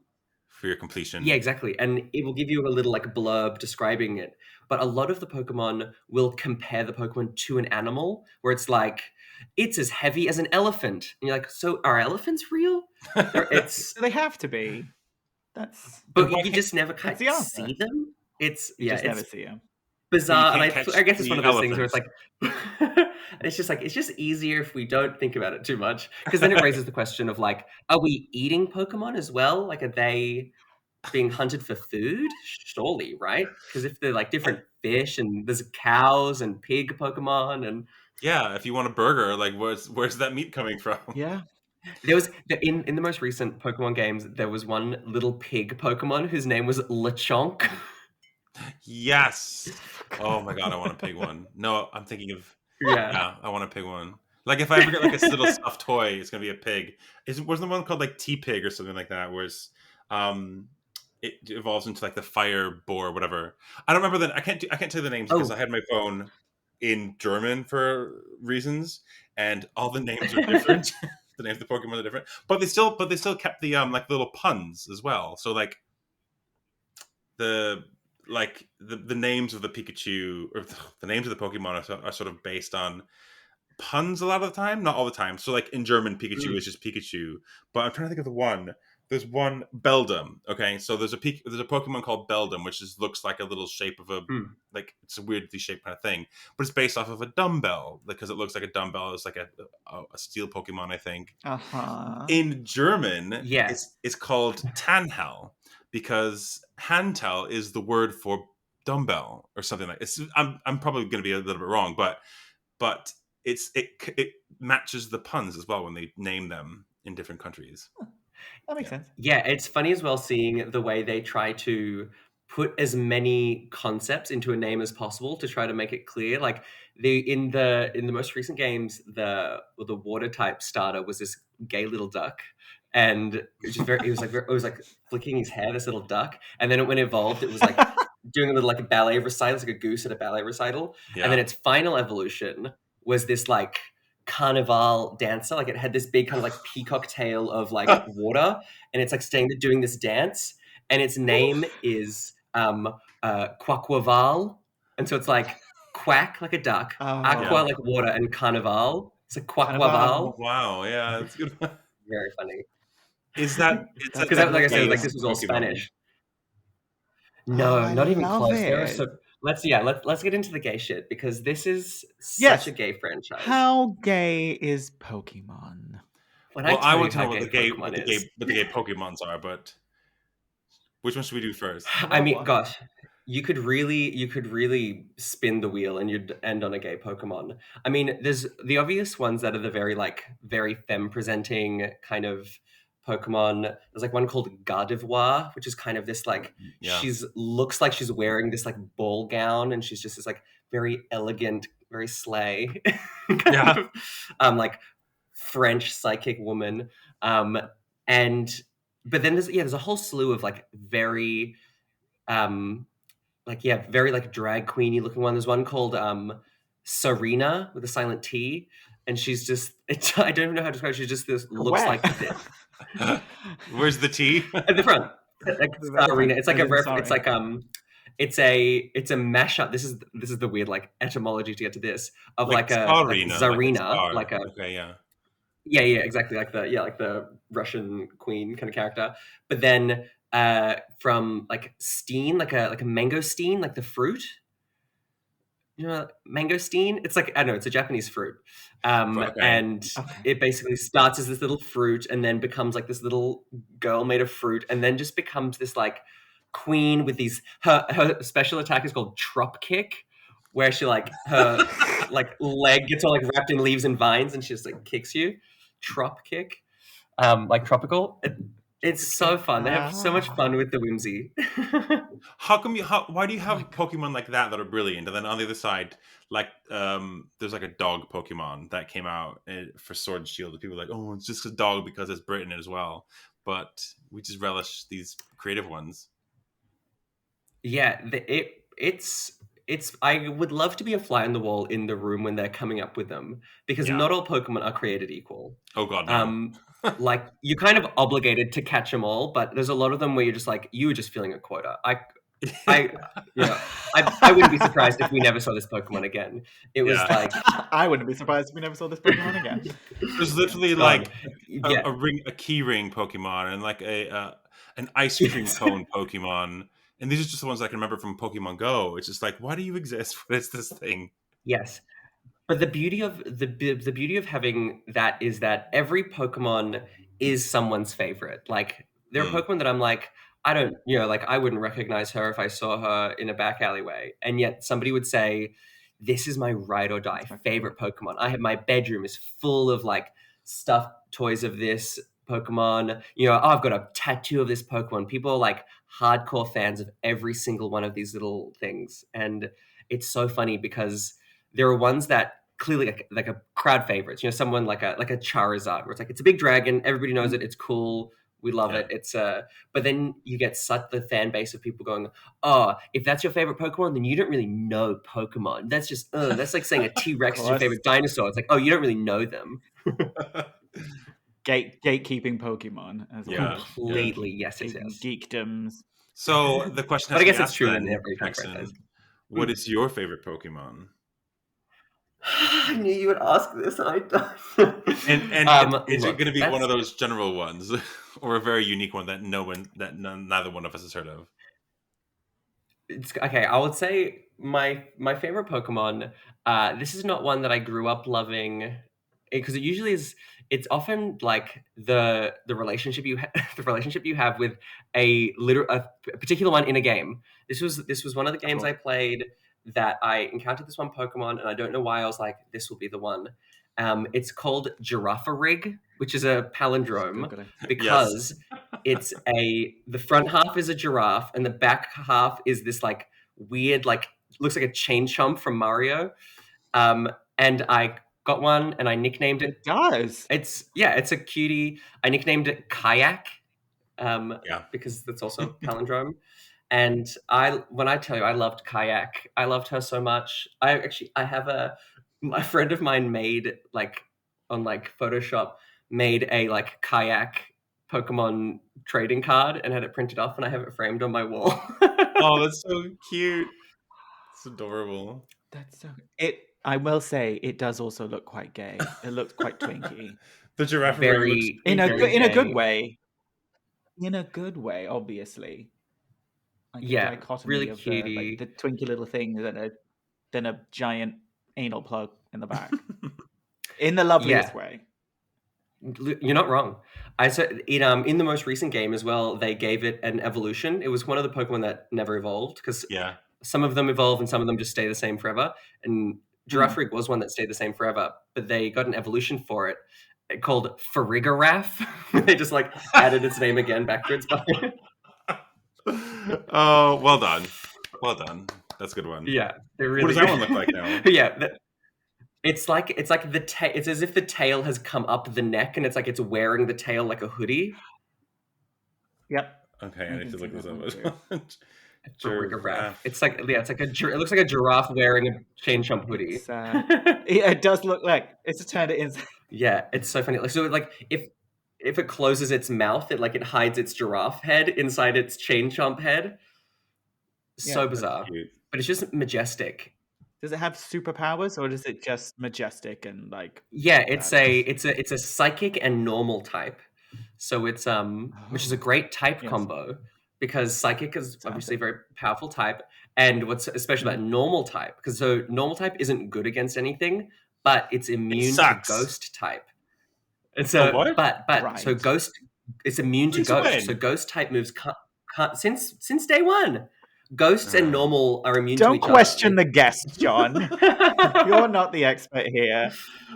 for your completion. yeah, exactly. And it will give you a little like blurb describing it. But a lot of the Pokemon will compare the Pokemon to an animal where it's like, it's as heavy as an elephant. And you're like, so are elephants real? It's Do they have to be? That's but why you can't- just never That's kind the of answer. see them. It's You yeah, just never it's see them. bizarre, and can't catch I guess it's the one of those things where it's elephants. like, it's just like it's just easier if we don't think about it too much, because then it raises the question of like, are we eating Pokemon as well? Like, are they being hunted for food? Surely, right? Because if they're like different fish, and there's cows and pig Pokemon, and Yeah, if you want a burger, like where's that meat coming from? Yeah. there was in the most recent Pokemon games, there was one little pig Pokemon whose name was Lechonk. Yes. Oh my god, I want a pig one. No, I'm thinking of Yeah. yeah, I want a pig one. Like if I ever get like a little stuffed toy, it's gonna be a pig. Wasn't the one called like T Pig or something like that? Whereas it evolves into like the fire boar or whatever. I don't remember that. I can't tell you the names because Oh. I had my phone in German for reasons, and all the names are different. The names of the Pokemon are different, but they still kept the like little puns as well. So like the the names of the Pikachu or the names of the Pokemon are sort of based on puns a lot of the time, not all the time. So like in German, Pikachu Mm. is just Pikachu, but I'm trying to think of the one There's one Beldum. Okay, so there's a Pokemon called Beldum, which looks like a little shape of a like it's a weirdly shaped kind of thing, but it's based off of a dumbbell because it looks like a dumbbell. It's like a steel Pokemon, I think. In German, Yeah. it's called Tanhal because Hantel is the word for dumbbell or something like. I'm probably going to be a little bit wrong, but it matches the puns as well when they name them in different countries. That makes sense. Yeah, it's funny as well seeing the way they try to put as many concepts into a name as possible to try to make it clear. Like in the most recent games, the water type starter was this gay little duck, and it was like flicking his hair, this little duck, and then when it evolved, it was like doing a little like a ballet recital, it's like a goose at a ballet recital, and then its final evolution was this like carnival dancer. Like it had this big kind of like peacock tail of like water, and it's like staying there doing this dance, and its name is Quaquaval, and so it's like quack like a duck, aqua like water, and carnival. It's like Quaquaval. Wow, yeah, that's good. Very funny. Is that because like I said, like this was all Spanish. No, not even close. There are let's get into the gay shit because this is such a gay franchise. How gay is Pokemon? I want to know what the gay Pokemons are, but which one should we do first? I mean, gosh, you could really spin the wheel and you'd end on a gay Pokemon. I mean, there's the obvious ones that are the very femme presenting kind of Pokemon. There's like one called Gardevoir, which is kind of this like looks like she's wearing this like ball gown, and she's just this like very elegant, very slay like French psychic woman. But then there's a whole slew of like very very like drag queeny looking one. There's one called Serena with a silent T, and she's just I don't even know how to describe. She's just this looks like this. Where's the T? At the front. Like Serena. It's like it's like it's a mashup. This is the weird like etymology to get to this of like a Tsarina, like a yeah, exactly like the Russian queen kind of character. But then from like steen, like a mangosteen, like the fruit. You know, mangosteen? It's like, I don't know, it's a Japanese fruit. And it basically starts as this little fruit and then becomes like this little girl made of fruit and then just becomes this like queen with these, her special attack is called Trop Kick, where she like, her like leg gets all like wrapped in leaves and vines and she just like kicks you. Trop Kick. Like tropical. It's so fun. They have so much fun with the whimsy. Why do you have Pokemon like that are brilliant, and then on the other side, like there's like a dog Pokemon that came out for Sword and Shield, and people are like, oh, it's just a dog because it's Britain as well. But we just relish these creative ones. Yeah, it's. I would love to be a fly on the wall in the room when they're coming up with them, because not all Pokemon are created equal. Oh God, no. Like you're kind of obligated to catch them all, but there's a lot of them where you're just like, you were just feeling a quota. I wouldn't be surprised if we never saw this Pokemon again. It was like I wouldn't be surprised if we never saw this Pokemon again. There's literally like a key ring Pokemon and like an ice cream cone Pokemon. And these are just the ones I can remember from Pokemon Go. It's just like, why do you exist? What is this thing? Yes. But the beauty of having that is that every Pokemon is someone's favorite. Like there are Pokemon that I'm like, I wouldn't recognize her if I saw her in a back alleyway. And yet somebody would say, this is my ride or die favorite Pokemon. My bedroom is full of like stuffed toys of this Pokemon. I've got a tattoo of this Pokemon. People are like hardcore fans of every single one of these little things. And it's so funny because there are ones that clearly like a crowd favorites, someone like a Charizard, where it's like, it's a big dragon. Everybody knows it. It's cool. We love it. It's but then you get such the fan base of people going, oh, if that's your favorite Pokemon, then you don't really know Pokemon. That's just, that's like saying a T-Rex is your favorite dinosaur. It's like, oh, you don't really know them. Gatekeeping Pokemon as well. Completely, yes. Geekdoms. So the question but I guess it's true in every Jackson, what is your favorite Pokemon? I knew you would ask this, and I don't. Is it Look, going to be one that's of those general ones, or a very unique one that neither one of us has heard of? it's okay. I would say my favorite Pokemon. This is not one that I grew up loving because it usually is. It's often like the relationship the relationship you have with a particular one in a game. This was one of the games course. I played that I encountered this one Pokemon, and I don't know why I was like, this will be the one. It's called Girafarig, which is a palindrome Googling. because the front half is a giraffe and the back half is this like weird, like looks like a chain chomp from Mario. And I got one and I nicknamed it. It does. It's a cutie. I nicknamed it Kayak, Yeah. because that's also palindrome. And when I tell you I loved Kayak, I loved her so much. I have a friend of mine made like on like Photoshop made a like Kayak Pokemon trading card and had it printed off, and I have it framed on my wall. Oh, that's so cute. It's adorable. That's so. I will say it does also look quite gay. It looks quite twinky The giraffe ring looks Very in a very in a good gay. way. In a good way, obviously. Like the Yeah, dichotomy really of the cutie. twinky little thing than a giant anal plug in the back. In the loveliest Yeah. way. You're not wrong. I said in the most recent game as well, they gave it an evolution. It was one of the Pokemon that never evolved because yeah. some of them evolve and some of them just stay the same forever. And Girafarig was one that stayed the same forever, but they got an evolution for it called Farigiraf. They just like added its name again backwards. But Oh, well done. Well done. That's a good one. yeah, they're What really does that good. one look like now? Yeah, it's like it's as if the tail has come up the neck and it's like it's wearing the tail like a hoodie. Yep. Okay, I I need can to see look this that up one as too. well. Farigiraf. Giraffe. It's like it looks like a giraffe wearing a chain chomp hoodie. It does look like it's turned it inside. Yeah, it's so funny. Like so, like if it closes its mouth, it hides its giraffe head inside its chain chomp head. So Yeah. bizarre, Cute. but it's just majestic. Does it have superpowers or is it just majestic and like? Yeah, it's badass? a psychic and normal type. So it's which is a great type Yes. combo because psychic is Sounds obviously a it. very powerful type. And what's special about normal type, because so normal type isn't good against anything, but it's immune to sucks. ghost type. And Oh, so, what? so Right. ghost, it's immune to Since ghost. when? So ghost type moves since day one. Ghosts and Oh. normal are immune to Don't each question other. the guest, John. You're not the expert here.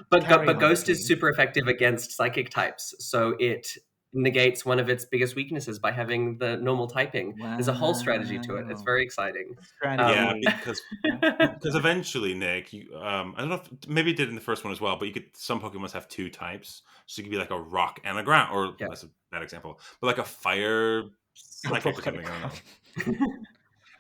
But Carry on, ghost is please. super effective against psychic types. So it negates one of its biggest weaknesses by having the normal typing. There's a whole strategy to it. It's Wow. very exciting. Yeah, Strategy. because eventually, Nick, you I don't know if maybe it did in the first one as well, but some Pokemon have two types, so you could be like a rock and a ground, or Yeah. that's a bad example, but like a fire psychic or something. I don't know.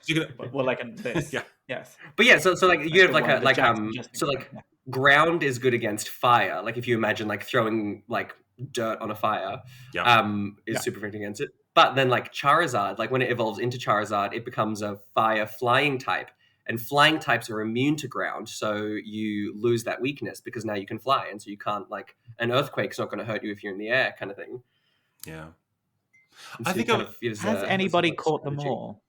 So you could, Well, like this. yeah. Yes. But yeah, so like you have the like one a that Jackson just so like explained, ground is good against fire. Like if you imagine like throwing like dirt on a fire, Yeah. is Yeah. super effective against it. But then like Charizard, like when it evolves into Charizard, it becomes a fire flying type. And flying types are immune to ground, so you lose that weakness because now you can fly, and so you can't like an earthquake's not going to hurt you if you're in the air, kind of thing. Yeah. And I so think kind of- of use Has a anybody like caught them strategy. all?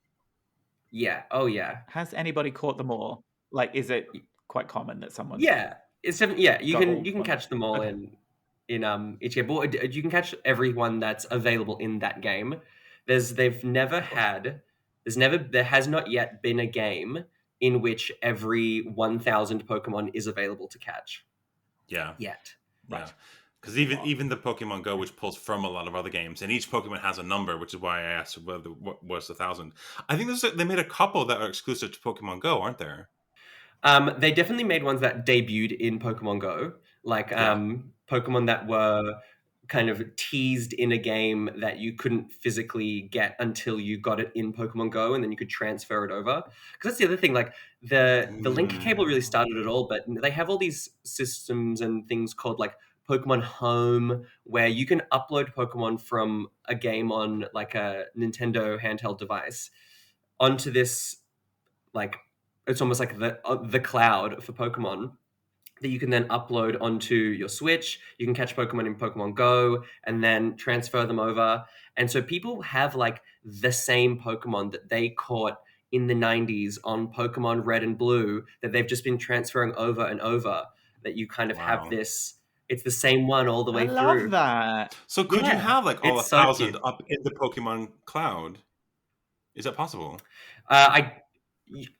Yeah. Oh yeah. Has anybody caught them all? Like, is it quite common that someone? Yeah. It's yeah. You Got can all you can one. catch them all Okay. in each game. But you can catch everyone that's available in that game. There has not yet been a game in which every 1,000 Pokemon is available to catch Yeah. yet. Yeah. Because even the Pokemon Go, which pulls from a lot of other games, and each Pokemon has a number, which is why I asked whether what was 1,000. I think they made a couple that are exclusive to Pokemon Go, aren't there? They definitely made ones that debuted in Pokemon Go, like Yeah. Pokemon that were kind of teased in a game that you couldn't physically get until you got it in Pokemon Go, and then you could transfer it over. Because that's the other thing, like the link cable really started it all, but they have all these systems and things called like Pokemon Home, where you can upload Pokemon from a game on like a Nintendo handheld device onto this like it's almost like the cloud for Pokemon, that you can then upload onto your Switch. You can catch Pokemon in Pokemon Go and then transfer them over. And so people have like the same Pokemon that they caught in the 90s on Pokemon Red and Blue that they've just been transferring over and over, that you kind of have Wow. this, it's the same one all the I way love through. that. So could you Yeah, have like all it's so 1,000 cute. up in the Pokemon cloud? Is that possible? I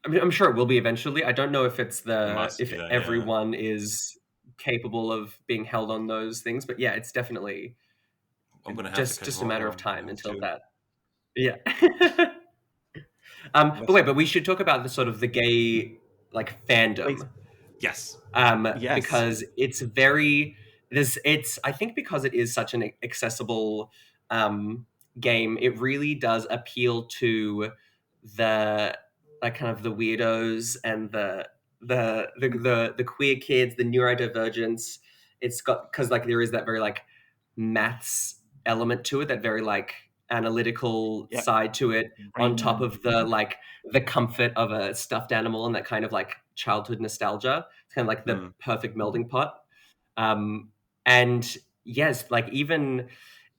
mean, I'm sure it will be eventually. I don't know if it's Must if be that, yeah. everyone is capable of being held on those things, but yeah, it's definitely I'm gonna have to catch just them a all, matter bro. of time I have until to. that. Yeah. But wait, but we should talk about the sort of the gay like Please. fandom, Yes. Yes. because it's very it's I think because it is such an accessible game, it really does appeal to the like kind of the weirdos and the queer kids, the neurodivergents. It's got, because like there is that very like maths element to it, that very like analytical Yep. side to it, on top Brain. of the like the comfort of a stuffed animal and that kind of like childhood nostalgia. It's kind of like the perfect melding pot. And yes, like even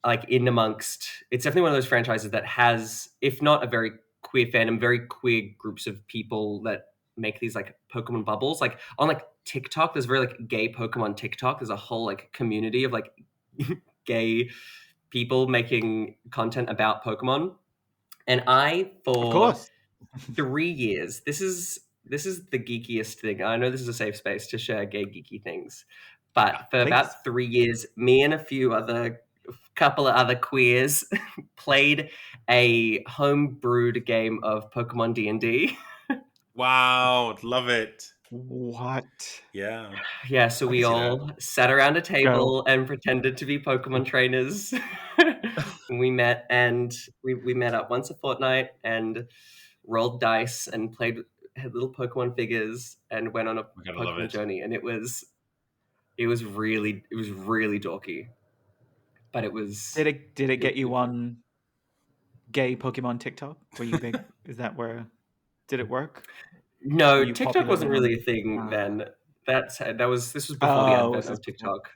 like in amongst, it's definitely one of those franchises that has, if not a very queer fandom, very queer groups of people that make these like Pokemon bubbles. Like on like TikTok, there's very like gay Pokemon TikTok. There's a whole like community of like gay people making content about Pokemon. And I, Of for course. 3 years, this is the geekiest thing. I know this is a safe space to share gay geeky things, but for Please. about 3 years, me and a few other couple of other queers played a home brewed game of Pokemon D&D. Wow, love it. What? Yeah. Yeah, so I we can see that. all sat around a Go. table and pretended to be Pokemon trainers. We met, and we met up once a fortnight and rolled dice and played, had little Pokemon figures, and went on a I gotta love Pokemon it. journey. And it was really dorky, but it was Did it it get was you good fun. on gay Pokemon TikTok? Were you big? Is that where? Did it work? Were No, you TikTok popular wasn't really a among? thing then. This was before the Oh, advent was this of before? TikTok.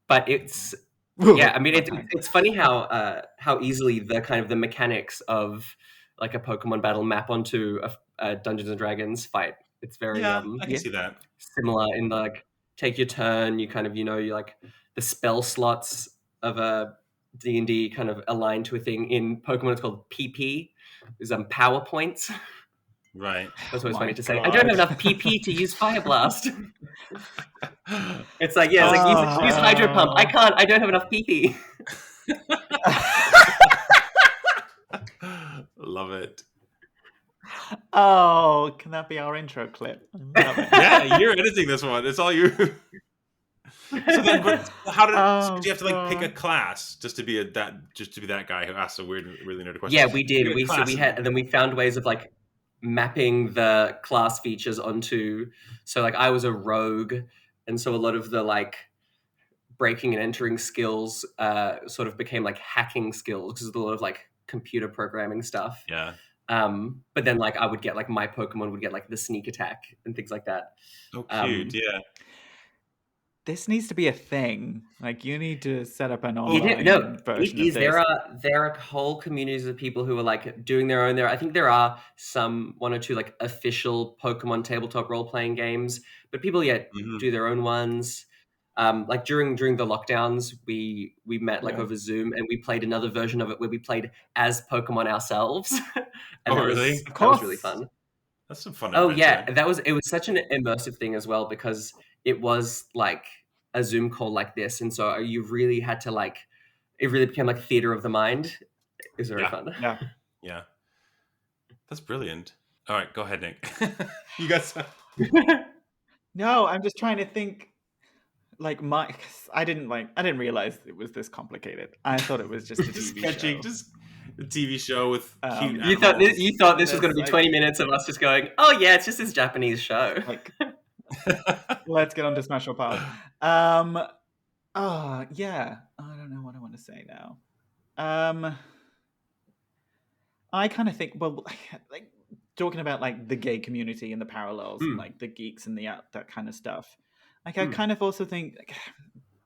But it's, yeah, I mean, Fun time. it's funny how easily the kind of the mechanics of like a Pokemon battle map onto a Dungeons and Dragons fight. It's very Yeah, I can Yeah. see that. similar in like take your turn. You kind of, you like the spell slots of a D&D kind of aligned to a thing. In Pokemon, it's called PP. Is power points. Right. That's Oh always my funny to say. I don't have god. enough PP to use Fire Blast. It's like, yeah, it's like use Hydro Pump. I Oh. can't. I don't have enough PP. Love it. Oh, can that be our intro clip? I love it. Yeah, you're editing this one. It's all you. So then, but how did? So Oh did you have to like pick a god. class just to be that guy who asks a weird, really nerdy question? Yeah, we did. Pick a We class. had, and then we found ways of like mapping the class features onto. So like I was a rogue, and so a lot of the like breaking and entering skills sort of became like hacking skills, because there's a lot of like computer programming stuff. Yeah. But then like I would get like my Pokemon would get like the sneak attack and things like that. Oh, cute. Yeah. This needs to be a thing. Like you need to set up an No, online version it of is. this. There are whole communities of people who are like doing their own. I think there are one or two like official Pokemon tabletop role playing games, but people do their own ones. Like during the lockdowns, we met like Yeah. over Zoom, and we played another version of it where we played as Pokemon ourselves, and Oh, really? Of that was really course. fun. That's some fun Oh adventure. yeah, it was such an immersive thing as well, because it was like a Zoom call like this, and so you really had to like, it really became like theater of the mind. It was very fun. Yeah. Yeah. That's brilliant. All right, go ahead, Nick. You got some. No, I'm just trying to think. Like I didn't realize it was this complicated. I thought it was just a Just TV catching, show. just a TV show with cute You thought animals. you thought this was going to be That's 20 minutes of us just going, oh yeah, it's just this Japanese show. Like, let's get on to Smash or Pass. Oh yeah, I don't know what I want to say now. I kind of think, well, like talking about like the gay community and the parallels and like the geeks and that kind of stuff. Like I kind of also think like,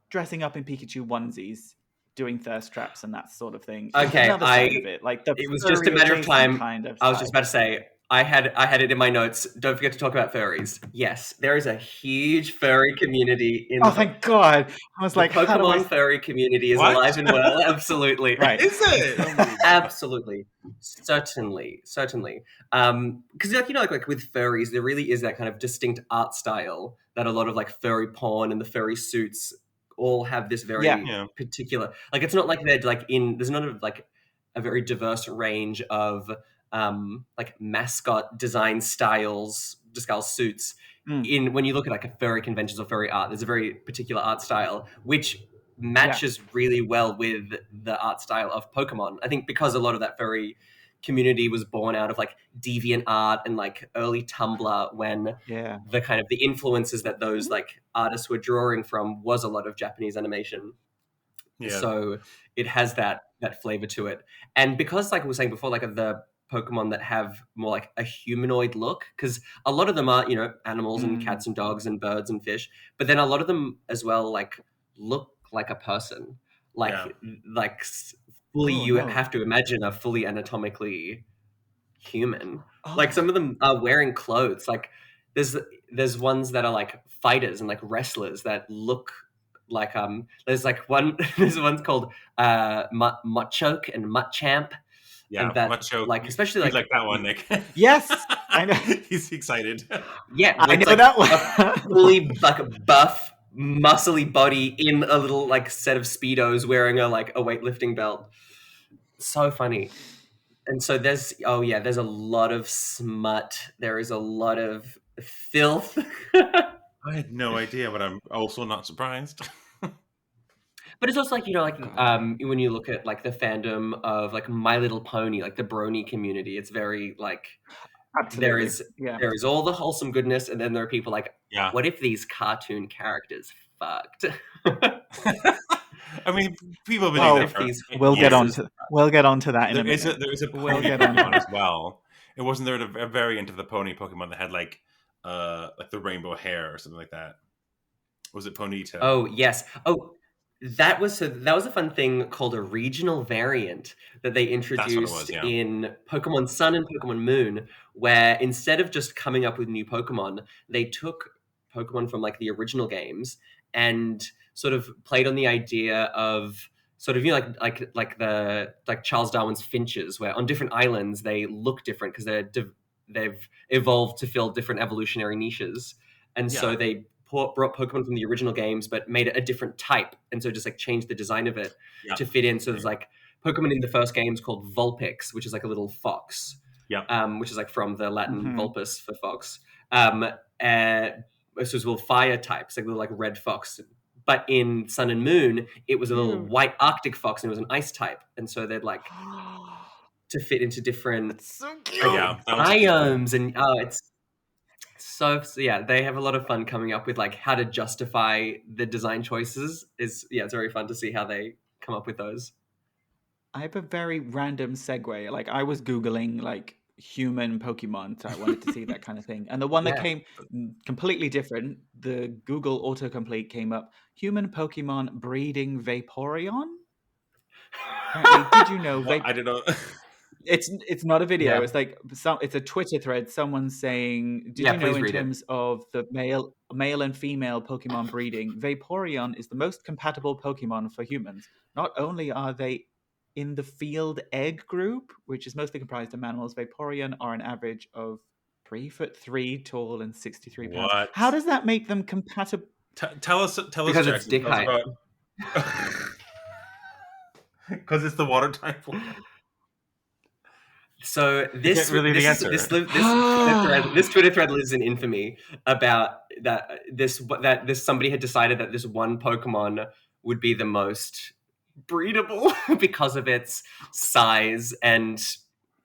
dressing up in Pikachu onesies, doing thirst traps and that sort of thing. Okay, Another side of it, like the it was just a furry matter of adjacent time. kind of I was side. just about to say, I had it in my notes. Don't forget to talk about furries. Yes, there is a huge furry community in Oh, thank God! I was the like, how do Pokemon I... furry community is What? alive and well. Absolutely. Right. Is it? Oh my God. Absolutely. Certainly. Because like with furries, there really is that kind of distinct art style that a lot of like furry porn and the furry suits all have this very Yeah. particular, like it's not like they're like there's not a very diverse range of like mascot design styles, suits. In when you look at like a furry conventions or furry art, there's a very particular art style which matches really well with the art style of Pokemon. I think because a lot of that furry community was born out of like deviant art and like early Tumblr, when the kind of the influences that those like artists were drawing from was a lot of Japanese animation. Yeah. So it has that flavor to it. And because like we were saying before, like the Pokemon that have more like a humanoid look, because a lot of them are, animals and cats and dogs and birds and fish, but then a lot of them as well like look like a person, like fully. Have to imagine a fully anatomically human. Like some of them are wearing clothes. Like there's ones that are like fighters and like wrestlers that look like there's like one there's one's called Mutchoke and Mutchamp. Yeah, and that Mutchoke. like especially like that one, Nick. Yes, I know. He's excited. Yeah, I know like that one. a fully like buff, muscly body in a little like set of Speedos, wearing a weightlifting belt. So funny. And so there's a lot of smut. There is a lot of filth. I had no idea, but I'm also not surprised. But it's also like when you look at like the fandom of like My Little Pony, like the brony community, it's very like Absolutely. there is all the wholesome goodness, and then there are people like, Yeah. what if these cartoon characters fucked? I mean, people believe that. We'll get on to that in a minute. There is a pony Pokemon as well. It wasn't there a variant of the pony Pokemon that had like the rainbow hair or something like that? Was it Ponyta? Oh yes. Oh, that was a fun thing called a regional variant that they introduced in Pokemon Sun and Pokemon Moon, where instead of just coming up with new Pokemon, they took Pokemon from like the original games and sort of played on the idea of sort of like Charles Darwin's finches, where on different islands they look different because they've evolved to fill different evolutionary niches, and so they brought Pokemon from the original games but made it a different type, and so just like changed the design of it to fit in. So there's like Pokemon in the first game is called Vulpix, which is like a little fox, which is like from the Latin vulpus for fox. This was little fire types, like little like red fox. But in Sun and Moon, it was a little white Arctic fox, and it was an ice type, and so they'd like to fit into different biomes, and it's so they have a lot of fun coming up with like how to justify the design choices. It's very fun to see how they come up with those. I have a very random segue. Like I was Googling like human Pokemon, so I wanted to see that kind of thing. And the one that came completely different, the Google autocomplete came up, human Pokemon breeding Vaporeon. Apparently, did you know? I don't know. It's not a video. It's like it's a Twitter thread. Someone saying, "Did you know in terms of the male and female Pokemon breeding, Vaporeon is the most compatible Pokemon for humans. Not only are they in the field egg group, which is mostly comprised of mammals, Vaporeon are an average of 3'3" tall and 63 pounds. What? How does that make them compatible? Tell us, because it's dick height. Because it's the water type one. So this really this Twitter thread lives in infamy about that this somebody had decided that this one Pokemon would be the most breedable because of its size and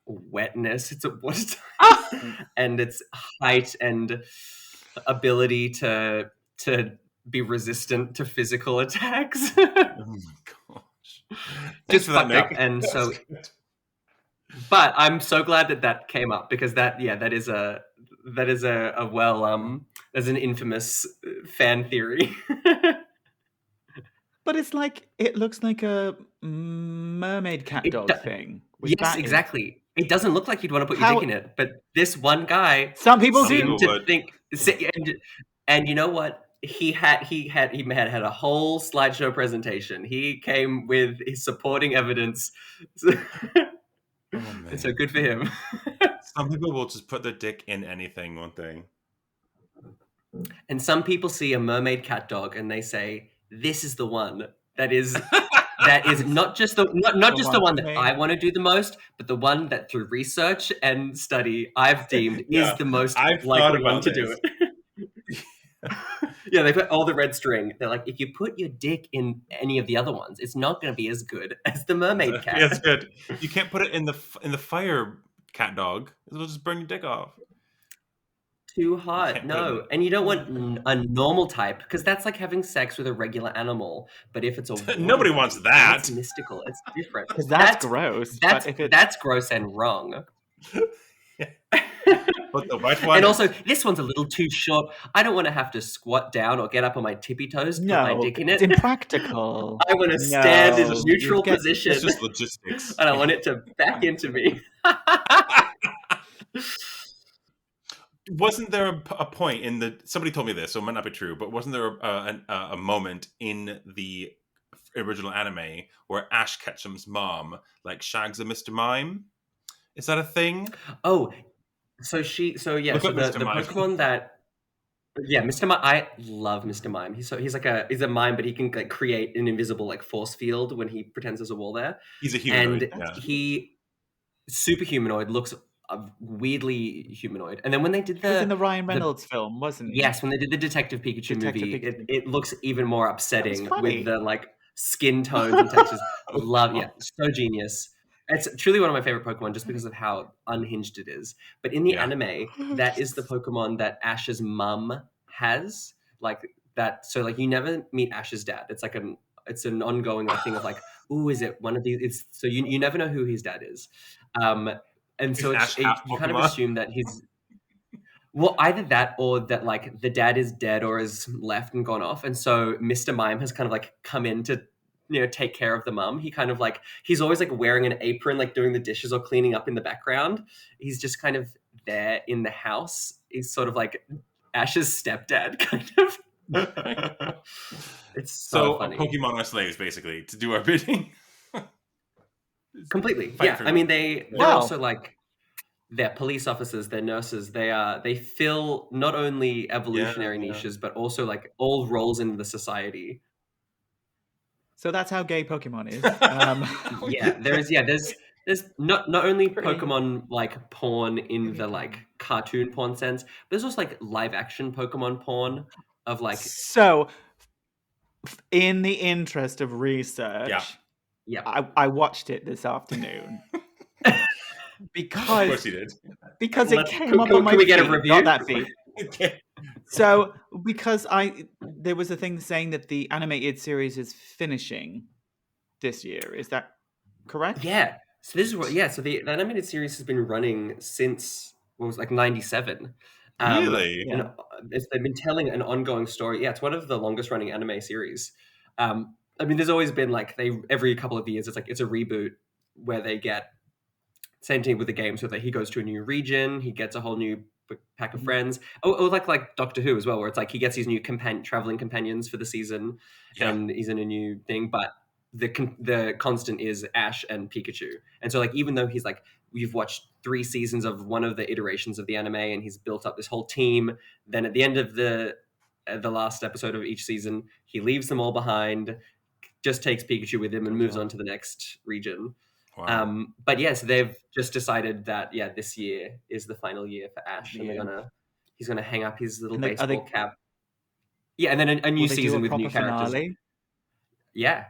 wetness. It's a water type, and its height and ability to be resistant to physical attacks. Oh my gosh! Just fucked up, and so. But I'm so glad that came up, because that is a there's an infamous fan theory. But it's like, it looks like a mermaid cat dog thing with Yes, bat ears. exactly. It doesn't look like you'd want to put your dick in it, but this one guy Some people seemed do. to think, and you know what? He had a whole slideshow presentation. He came with his supporting evidence. Oh, man. So good for him. Some people will just put their dick in anything, won't they? And some people see a mermaid cat dog and they say, "This is the one that is not just the one that I want to do the most, but the one that through research and study I've deemed is the most likely one to do it." Yeah, they put all the red string. They're like, if you put your dick in any of the other ones, it's not going to be as good as the mermaid cat. Yeah, it's good. You can't put it in the fire cat dog. It'll just burn your dick off. Too hot. No. And you don't want a normal type, because that's like having sex with a regular animal. But if it's a nobody wants that. It's mystical. It's different. Because that's gross. That's gross and wrong. But the white one. And also, this one's a little too short. I don't want to have to squat down or get up on my tippy toes to put my dick in it. It's impractical. I want to stand in a neutral position. It's just logistics. And I want it to back into me. Wasn't there a point in the... Somebody told me this, so it might not be true, but wasn't there a moment in the original anime where Ash Ketchum's mom like shags a Mr. Mime? Is that a thing? Oh, so the Pokemon that... Yeah, Mr. Mime. I love Mr. Mime. He's a mime, but he can like create an invisible like force field when he pretends there's a wall there. He's a humanoid. And he super humanoid, looks weirdly humanoid. And then when they did he was in the Ryan Reynolds film, wasn't he? Yes, when they did the Detective Pikachu movie, it looks even more upsetting with the like skin tones and textures. So genius. It's truly one of my favorite Pokemon just because of how unhinged it is. But in the anime, that is the Pokemon that Ash's mum has. Like that, so like you never meet Ash's dad. It's like it's an ongoing thing of like, ooh, is it one of these? It's so you never know who his dad is. And so you kind of assume that he's... Well, either that or that like the dad is dead or is left and gone off. And so Mr. Mime has kind of like come in to, take care of the mum. He kind of like, he's always like wearing an apron, like doing the dishes or cleaning up in the background. He's just kind of there in the house. He's sort of like Ash's stepdad, kind of. It's so funny. Pokemon are slaves, basically, to do our bidding. Completely. Yeah. I mean, they're also like, they're police officers, they're nurses. They fill not only evolutionary niches, but also like all roles in the society. So that's how gay Pokemon is. There's not only Pokemon like porn in the like cartoon porn sense, but there's also like live action Pokemon porn of like. So, in the interest of research, I watched it this afternoon. Because, of course you did. Because it came up on my feed. Can we get a review? Not that feed. Okay. So, because there was a thing saying that the animated series is finishing this year. Is that correct? Yeah. So this is what. Yeah. So the animated series has been running since like 97. Really? And they've been telling an ongoing story. Yeah, it's one of the longest running anime series. I mean, there's always been like every couple of years, it's a reboot where they get. Same thing with the game, so that he goes to a new region, he gets a whole new pack of friends. Or like Doctor Who as well, where it's like he gets these new traveling companions for the season, and he's in a new thing. But the constant is Ash and Pikachu. And so like even though he's like, we've watched 3 seasons of one of the iterations of the anime, and he's built up this whole team. Then at the end of the last episode of each season, he leaves them all behind, just takes Pikachu with him, and moves on to the next region. Wow. But yes, they've just decided that this year is the final year for Ash, and he's gonna hang up his little baseball cap. Yeah, and then a new season with new characters. Finale? Yeah.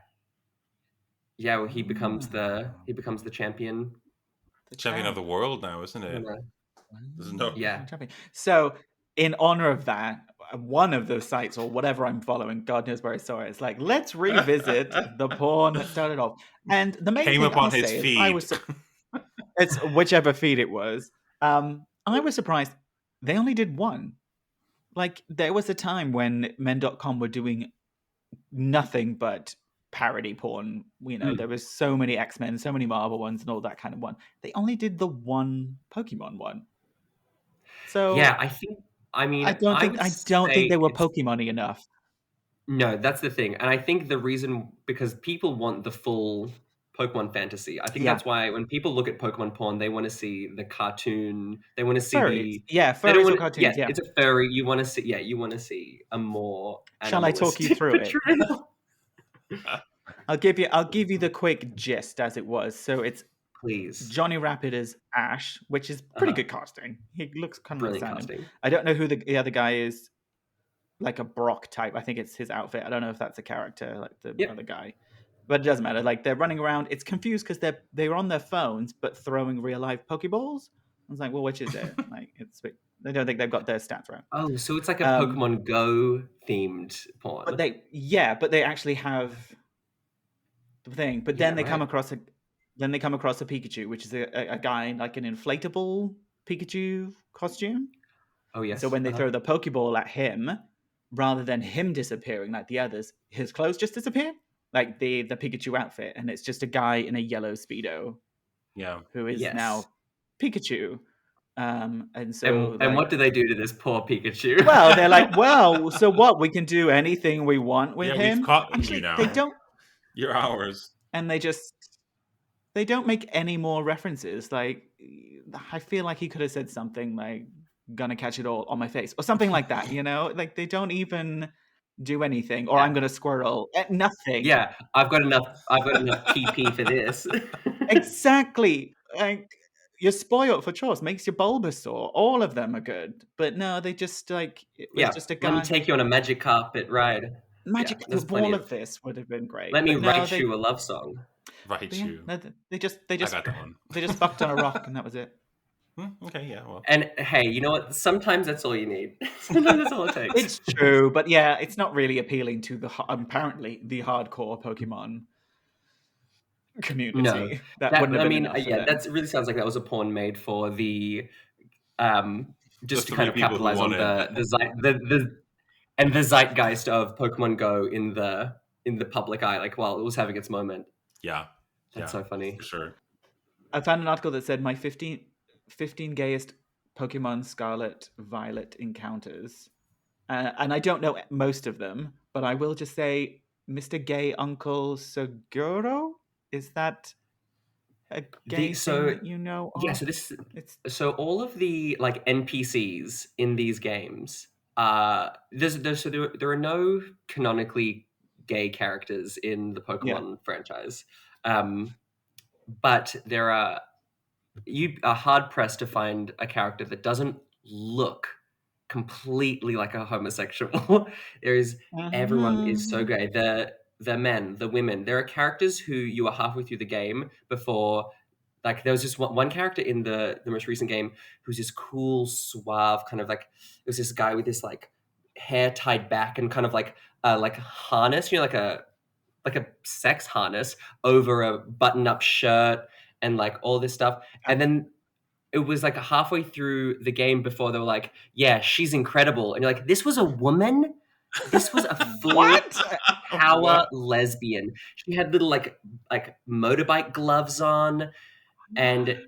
Well, he becomes the champion. The champion of the world now, isn't it? Yeah. So, in honor of that, one of those sites or whatever I'm following, God knows where I saw it, it's like, let's revisit the porn that started off. And the main came thing up on I'll his say feed. Is It's whichever feed it was. I was surprised they only did one. Like, there was a time when men.com were doing nothing but parody porn. There was so many X-Men, so many Marvel ones, and all that kind of one. They only did the one Pokemon one. So Yeah, I don't think they were Pokemon-y enough. No, that's the thing. And I think the reason, because people want the full Pokemon fantasy. I think that's why when people look at Pokemon porn, they want to see the cartoon. They want to see furries. they don't Furries or want, cartoons. Yeah, it's a furry. You want to see a more Shall I talk you animalistic through it? portrayal. I'll give you the quick gist as it was. So it's Please. Johnny Rapid as Ash, which is pretty good casting. He looks kind of Brilliant like casting. I don't know who the other guy is, like a Brock type. I think it's his outfit. I don't know if that's a character, like the other guy. But it doesn't matter. Like, they're running around. It's confused because they're on their phones but throwing real life Pokeballs. I was like, well, which is it? Like, I don't think they've got their stats right. Oh, so it's like a Pokemon Go themed porn. But they actually have the thing. But then they come across a Pikachu, which is a guy like an inflatable Pikachu costume. Oh yes. So when they throw the Pokeball at him, rather than him disappearing like the others, his clothes just disappear, like the Pikachu outfit, and it's just a guy in a yellow Speedo. Yeah. Who is now Pikachu. And what do they do to this poor Pikachu? Well, they're like, well, so what? We can do anything we want with him. We've caught Actually, you now. they don't. You're ours. And they don't make any more references. Like, I feel like he could have said something like, "Gonna catch it all on my face" or something like that. Like, they don't even do anything. Or I'm gonna squirrel. Nothing. Yeah, I've got enough PP for this. Exactly. Like, you're spoiled for choice. Makes your Bulbasaur. All of them are good, but no, they just it was just a guy. Let me take you on a magic carpet ride. Magic. All of this would have been great. Let me write you a love song. Write you. No, they just I got that one. They just fucked on a rock and that was it. Okay, yeah, well. And hey, you know what? Sometimes that's all you need. Sometimes that's all it takes. It's true, but yeah, it's not really appealing to apparently the hardcore Pokemon community. No, that wouldn't have been enough for them. That really sounds like that was a porn made for the just to kind of capitalize on the zeitgeist of Pokemon Go in the public eye, like while it was having its moment. Yeah, that's so funny. For sure. I found an article that said my 15 gayest Pokemon Scarlet Violet encounters, and I don't know most of them, but I will just say Mr. Gay Uncle Seguro. Is that a gay thing that you know of? Yeah, so all of the like NPCs in these games, there are no canonically gay characters in the Pokemon franchise, but you are hard pressed to find a character that doesn't look completely like a homosexual. Everyone is so gay. The men, the women, there are characters who you are halfway through the game before, like there was just one character in the most recent game who's this cool, suave kind of like, it was this guy with this like hair tied back and kind of like harness, like a sex harness over a button-up shirt and like all this stuff. And then it was like halfway through the game before they were like, yeah, she's incredible. And you're like, this was a woman? This was a full power lesbian. She had little like motorbike gloves on, and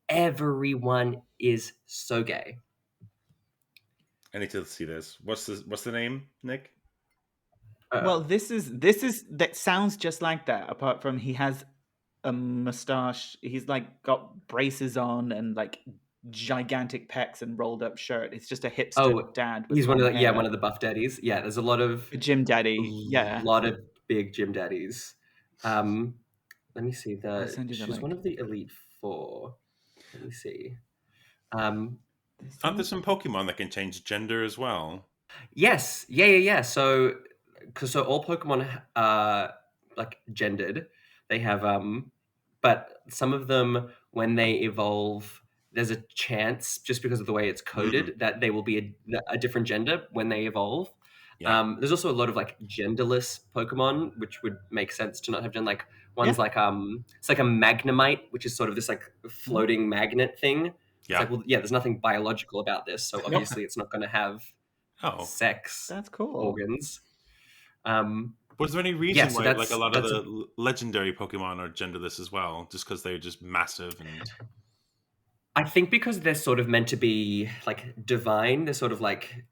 everyone is so gay. I need to see this. What's the name, Nick? Well, this is that sounds just like that. Apart from he has a mustache, he's like got braces on and like gigantic pecs and rolled up shirt. It's just a hipster dad. He's one of the buff daddies. Yeah, there's a lot of gym daddy. Yeah, a lot of big gym daddies. Let me see. She's one of the Elite Four. Let me see. Aren't there some Pokemon that can change gender as well? Yes. Yeah. So all Pokemon are like gendered. They have but some of them, when they evolve, there's a chance, just because of the way it's coded, that they will be a different gender when they evolve. There's also a lot of like genderless Pokemon, which would make sense to not have gender. Like one's Yeah. like it's like a Magnemite, which is sort of this like floating magnet thing. It's Yeah. like, well, yeah, there's nothing biological about this, so obviously it's not going to have Oh, sex That's cool. organs. was there any reason so why like a lot of that's the legendary Pokemon are genderless as well? Just because they're just massive and I think because they're sort of meant to be like divine, they're sort of like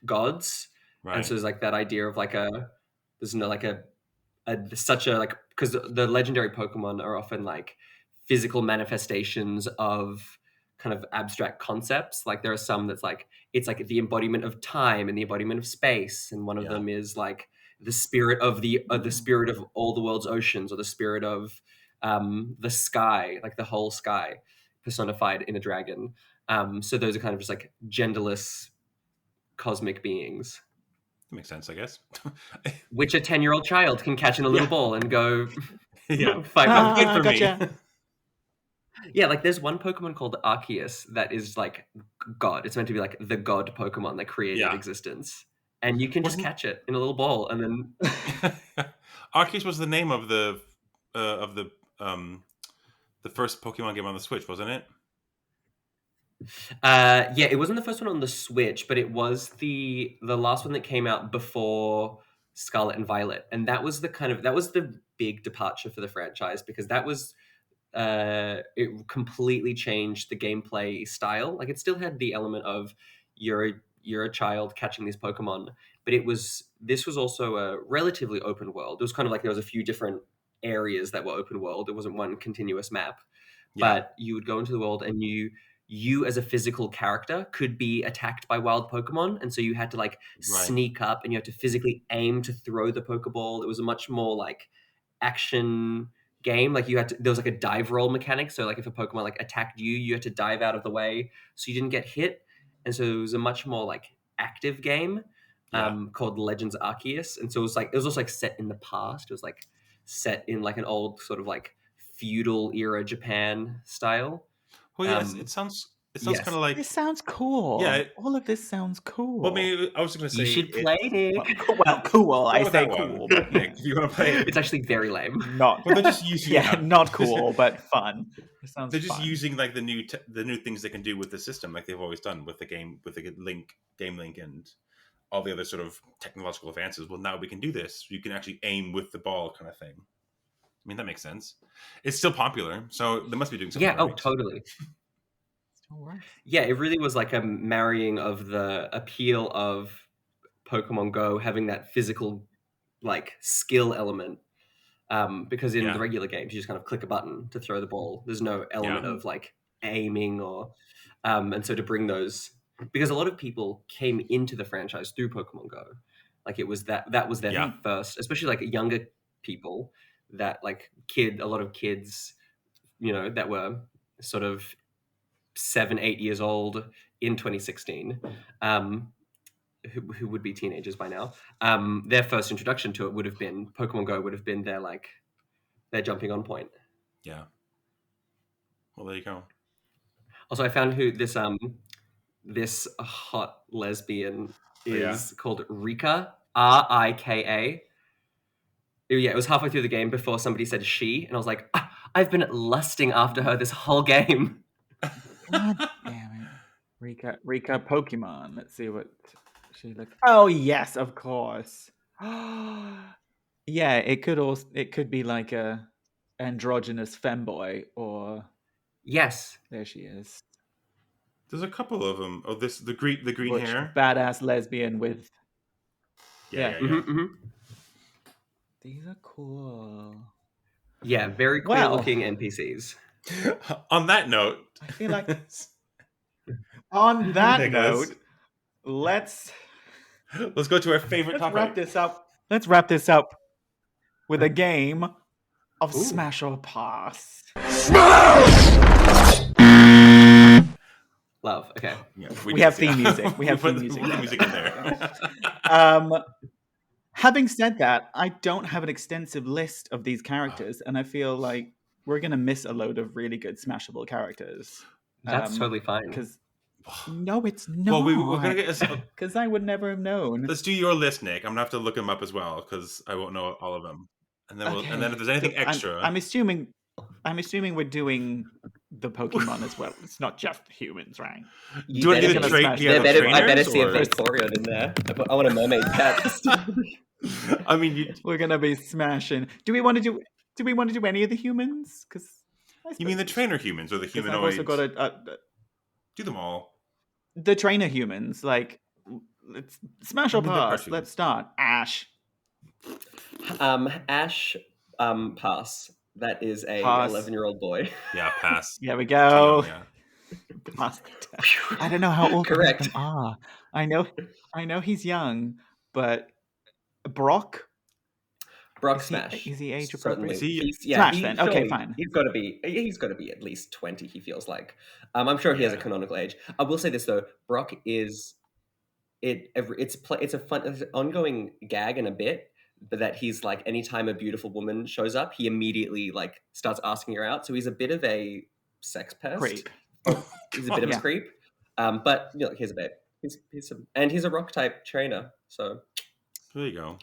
gods, and right? so there's like that idea of like there's no like such a like because the legendary Pokemon are often like physical manifestations of kind of abstract concepts. Like there are some that's like it's like the embodiment of time and the embodiment of space, and one of Yeah. them is like the spirit of the spirit of all the world's oceans, or the spirit of the sky, like the whole sky personified in a dragon. So those are kind of just like genderless cosmic beings, That makes sense, I guess. which a 10-year-old child can catch in a little Yeah. ball and go Yeah, fight that's with. good for gotcha. me. Yeah, like there's one Pokemon called Arceus that is like God. It's meant to be like the God Pokemon that created Yeah. existence, and you can just Wasn't- catch it in a little ball, and then Arceus was the name of the first Pokemon game on the Switch, wasn't it? yeah, it wasn't the first one on the Switch, but it was the last one that came out before Scarlet and Violet, and that was the big departure for the franchise, because that was it completely changed the gameplay style. Like it still had the element of you're a child catching these Pokemon, but this was also a relatively open world. It was kind of like there was a few different areas that were open world. It wasn't one continuous map, but you would go into the world and you as a physical character could be attacked by wild Pokemon, and so you had to like sneak up and you had to physically aim to throw the Pokeball. It was a much more like action game. Like there was like a dive roll mechanic, so like if a Pokemon like attacked you, you had to dive out of the way so you didn't get hit, and so it was a much more like active game called Legends Arceus. And so it was also like set in the past. It was like set in like an old sort of like feudal era Japan style. Well, yes, it sounds kind of like This sounds cool. Yeah, all of this sounds cool. Well, maybe I was going to say You should play it. Well, cool. I with say that cool, one. but Nick, you want to play it? It's actually very lame. not. Well, they're just using Yeah, not cool, but fun. It sounds. They're just fun. using like the new things they can do with the system, like they've always done with the game, with the game link, and all the other sort of technological advances. Well, now we can do this. You can actually aim with the ball, kind of thing. I mean, that makes sense. It's still popular, so they must be doing something. Yeah. Oh, right. totally. All right. Yeah, it really was like a marrying of the appeal of Pokemon Go having that physical like skill element, because in the regular games you just kind of click a button to throw the ball. There's no element of like aiming or and so to bring those, because a lot of people came into the franchise through Pokemon Go. Like it was that was their first, especially like younger people, that like a lot of kids, that were sort of 7-8 years old in 2016, who would be teenagers by now. Their first introduction to it would have been Pokemon Go, would have been their jumping on point. Yeah. Well, there you go. Also, I found who this hot lesbian is called Rika, Rika. Yeah, it was halfway through the game before somebody said she, and I was like, I've been lusting after her this whole game. God damn it. Rika Pokemon. Let's see what she looks. Oh yes, of course. Yeah, it could be like a androgynous femboy, or yes, there she is. There's a couple of them. Oh, the green hair, badass lesbian with. Yeah. Mm-hmm. These are cool. Yeah, very queer looking NPCs. On that note, I feel like on that note, let's go to our favorite topic. Let's wrap this up with a game of Smash or Pass. Love. Okay. Yeah, we have theme music. We have theme music. Put the music in there. Having said that, I don't have an extensive list of these characters, and I feel like we're going to miss a load of really good Smashable characters. That's totally fine. Because No, it's Well, we're gonna not. get. Because I would never have known. Let's do your list, Nick. I'm gonna have to look them up as well because I won't know all of them. And then and then Okay. if there's anything extra, I'm assuming we're doing the Pokemon as well. It's not just humans, right? You do you want to better do the be. smash do you have the the I better trainers see a or? Vaporeon in there. I want a mermaid cat. I mean, We're gonna be smashing. Do we want to do? Do we want to do any of the humans? Because you mean the trainer humans or the Because I've also humanoid? got Do them all. the trainer humans. Like, let's smash I or mean, they're pass. cartoons. Let's start. Ash. Ash, pass. That is a Pass. 11-year-old boy. Yeah, pass. There we go. Too young, Pass. I don't know how old any of Correct. them are. I know he's young, but Brock. Brock Is Smash. he age Certainly. appropriate? Is he- Smash then. Okay, surely fine. He's got to be at least 20. He feels like. I'm sure he has a Yeah. canonical age. I will say this though: Brock is it's an ongoing gag and a bit, but that he's like anytime a beautiful woman shows up, he immediately like starts asking her out. So he's a bit of a sex pest. Creep. He's a bit of a Yeah. creep. But you know, here's a bit. He's a rock type trainer. So There you go.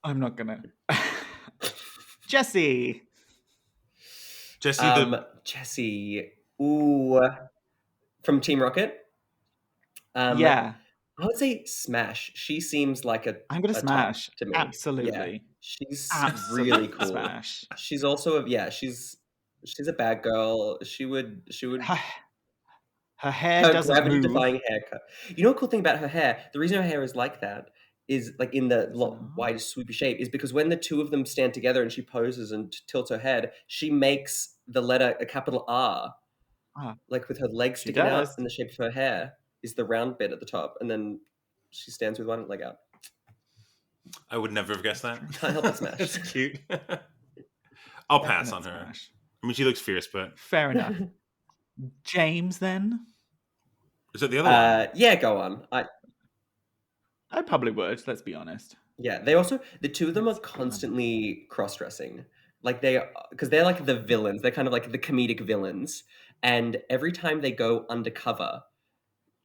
I'm not gonna. Jesse. Jesse, Jessie, ooh, from Team Rocket. Yeah, I would say Smash. She seems like I'm gonna a top smash. to me. Absolutely. Yeah, she's Absolutely really cool. smash. She's also she's a bad girl. She would Her hair her doesn't gravity move. defying haircut. You know, a cool thing about her hair. The reason her hair is like that is like in the wide swoopy shape is because when the two of them stand together and she poses and tilts her head, she makes the letter a capital R, like with her legs sticking out in the shape of her hair is the round bit at the top, and then she stands with one leg out. I would never have guessed that. Can't help but smash. That's cute. I'll pass on her. Smash. I mean, she looks fierce, but Fair enough. James, then? is that the other one? Yeah, go on. I probably would, let's be honest. Yeah, the two of them are constantly cross-dressing. Like because they're like the villains. They're kind of like the comedic villains. And every time they go undercover,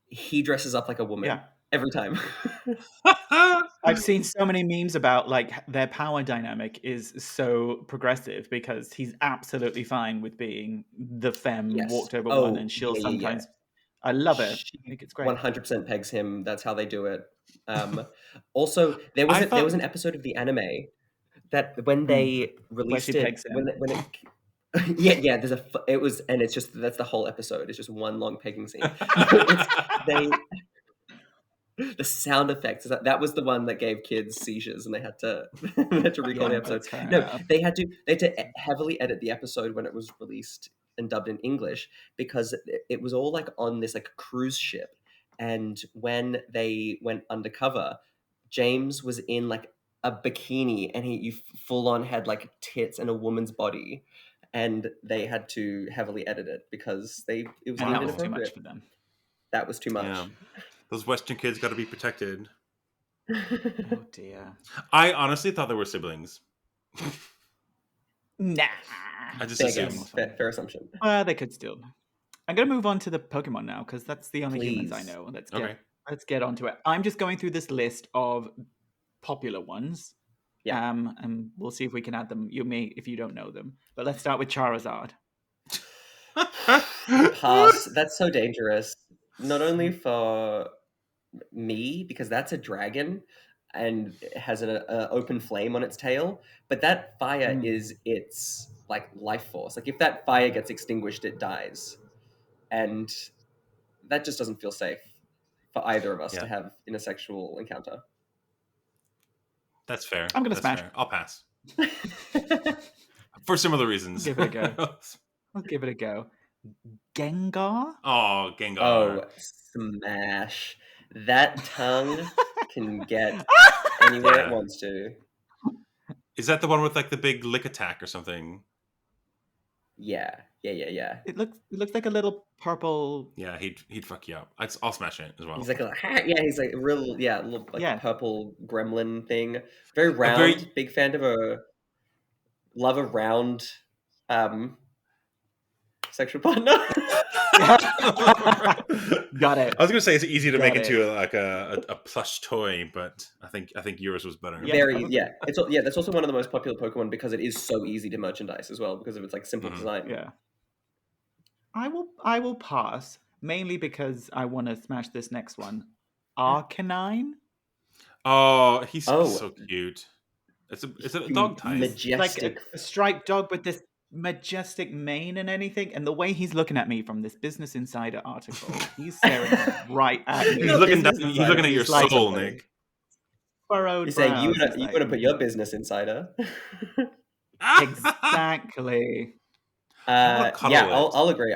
he dresses up like a woman. Yeah. Every time. I've seen so many memes about like their power dynamic is so progressive because he's absolutely fine with being the femme walked over one, and she'll sometimes. I love it. I think it's great. 100% pegs him. That's how they do it. Also, there was an episode of the anime that when they released it, when it yeah, that's the whole episode. It's just one long pegging scene. The sound effects, that was the one that gave kids seizures, and they had to recall the episode. No, they had to heavily edit the episode when it was released and dubbed in English because it was all like on this like cruise ship, and when they went undercover, James was in like a bikini, and you full on had like tits and a woman's body, and they had to heavily edit it because it was inappropriate. Too much for them. That was too much. Yeah. Those Western kids got to be protected. Oh dear. I honestly thought they were siblings. Nah. I just assumed. Fair assumption. They could still. I'm going to move on to the Pokemon now because that's the only humans I know. Let's get onto it. I'm just going through this list of popular ones. Yeah. And we'll see if we can add them. You may if you don't know them. But let's start with Charizard. Pass. That's so dangerous. Not only for me, because that's a dragon and it has an open flame on its tail, but that fire is its like life force. Like if that fire gets extinguished, it dies, and that just doesn't feel safe for either of us to have in a sexual encounter. That's fair. I'm gonna smash. Fair. I'll pass for similar reasons. Give it a go. Let's give it a go. Gengar? Oh, Gengar. Oh, smash. That tongue can get anywhere it wants to. Is that the one with like the big lick attack or something? Yeah. It looks like a little purple. Yeah, he'd fuck you up. I'll smash it as well. He's like he's like a real little like purple gremlin thing. Very round. Big fan of love a round sexual partner. Got it. I was going to say it's easy to Got make it. into a plush toy, but I think yours was better. Yeah. Very, yeah. That's also one of the most popular Pokemon because it is so easy to merchandise as well because of its like simple design. Yeah. I will pass, mainly because I want to smash this next one. Arcanine? Oh, he's Oh, so cute. It's a dog type. Like majestic. a striped dog with this majestic mane and anything, and the way he's looking at me from this Business Insider article, he's staring right at me. He's looking Business down, he's Insider. looking at your He's like- soul, Nick. Furrowed You say you brows. want He's to like, put your Business Insider. exactly. I wanna cuddle Yeah, it. I'll agree.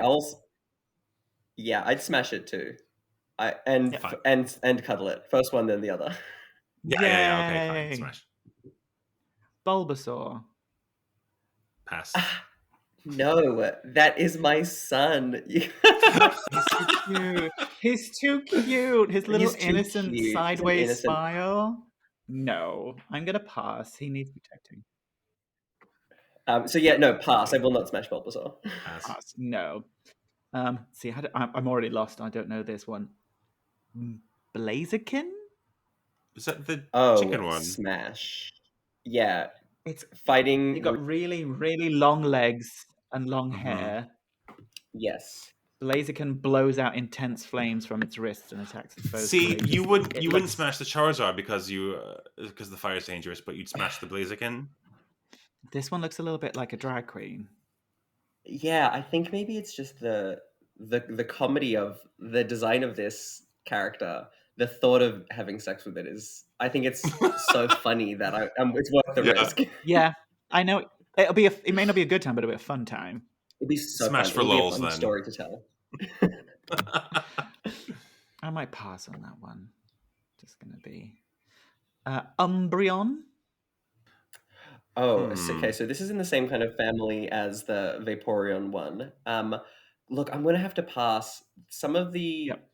Yeah, I'd smash it too. And cuddle it. First one, then the other. Yeah. Okay, fine. Yay. Smash. Bulbasaur. Pass. No, that is my son. He's too cute. He's too cute. His little He's too innocent cute. He's an sideways innocent- smile. No, I'm gonna pass. He needs protecting. So yeah, no, pass. I will not smash Bulbasaur. Pass. Pass. No. See, I'm already lost. I don't know this one. Blaziken? Is that the Oh, chicken one? smash. Yeah, It's fighting. They got really, really long legs and long Mhm. hair. Yes. Blaziken blows out intense flames from its wrist and attacks its foes. See, courageously. you wouldn't looks- smash the Charizard because the fire is dangerous, but you'd smash the Blaziken. This one looks a little bit like a drag queen. Yeah, I think maybe it's just the comedy of the design of this character. The thought of having sex with it is, I think it's so funny that it's worth the Yeah. risk. Yeah, I know. It may not be a good time, but it'll be a fun time. It'd be so Smash fun. for It'll be a lols, fun then. story to tell. I might pass on that one. Just gonna be Umbreon. Oh, okay. So this is in the same kind of family as the Vaporeon one. Look, I'm gonna have to pass. Some of the Yep.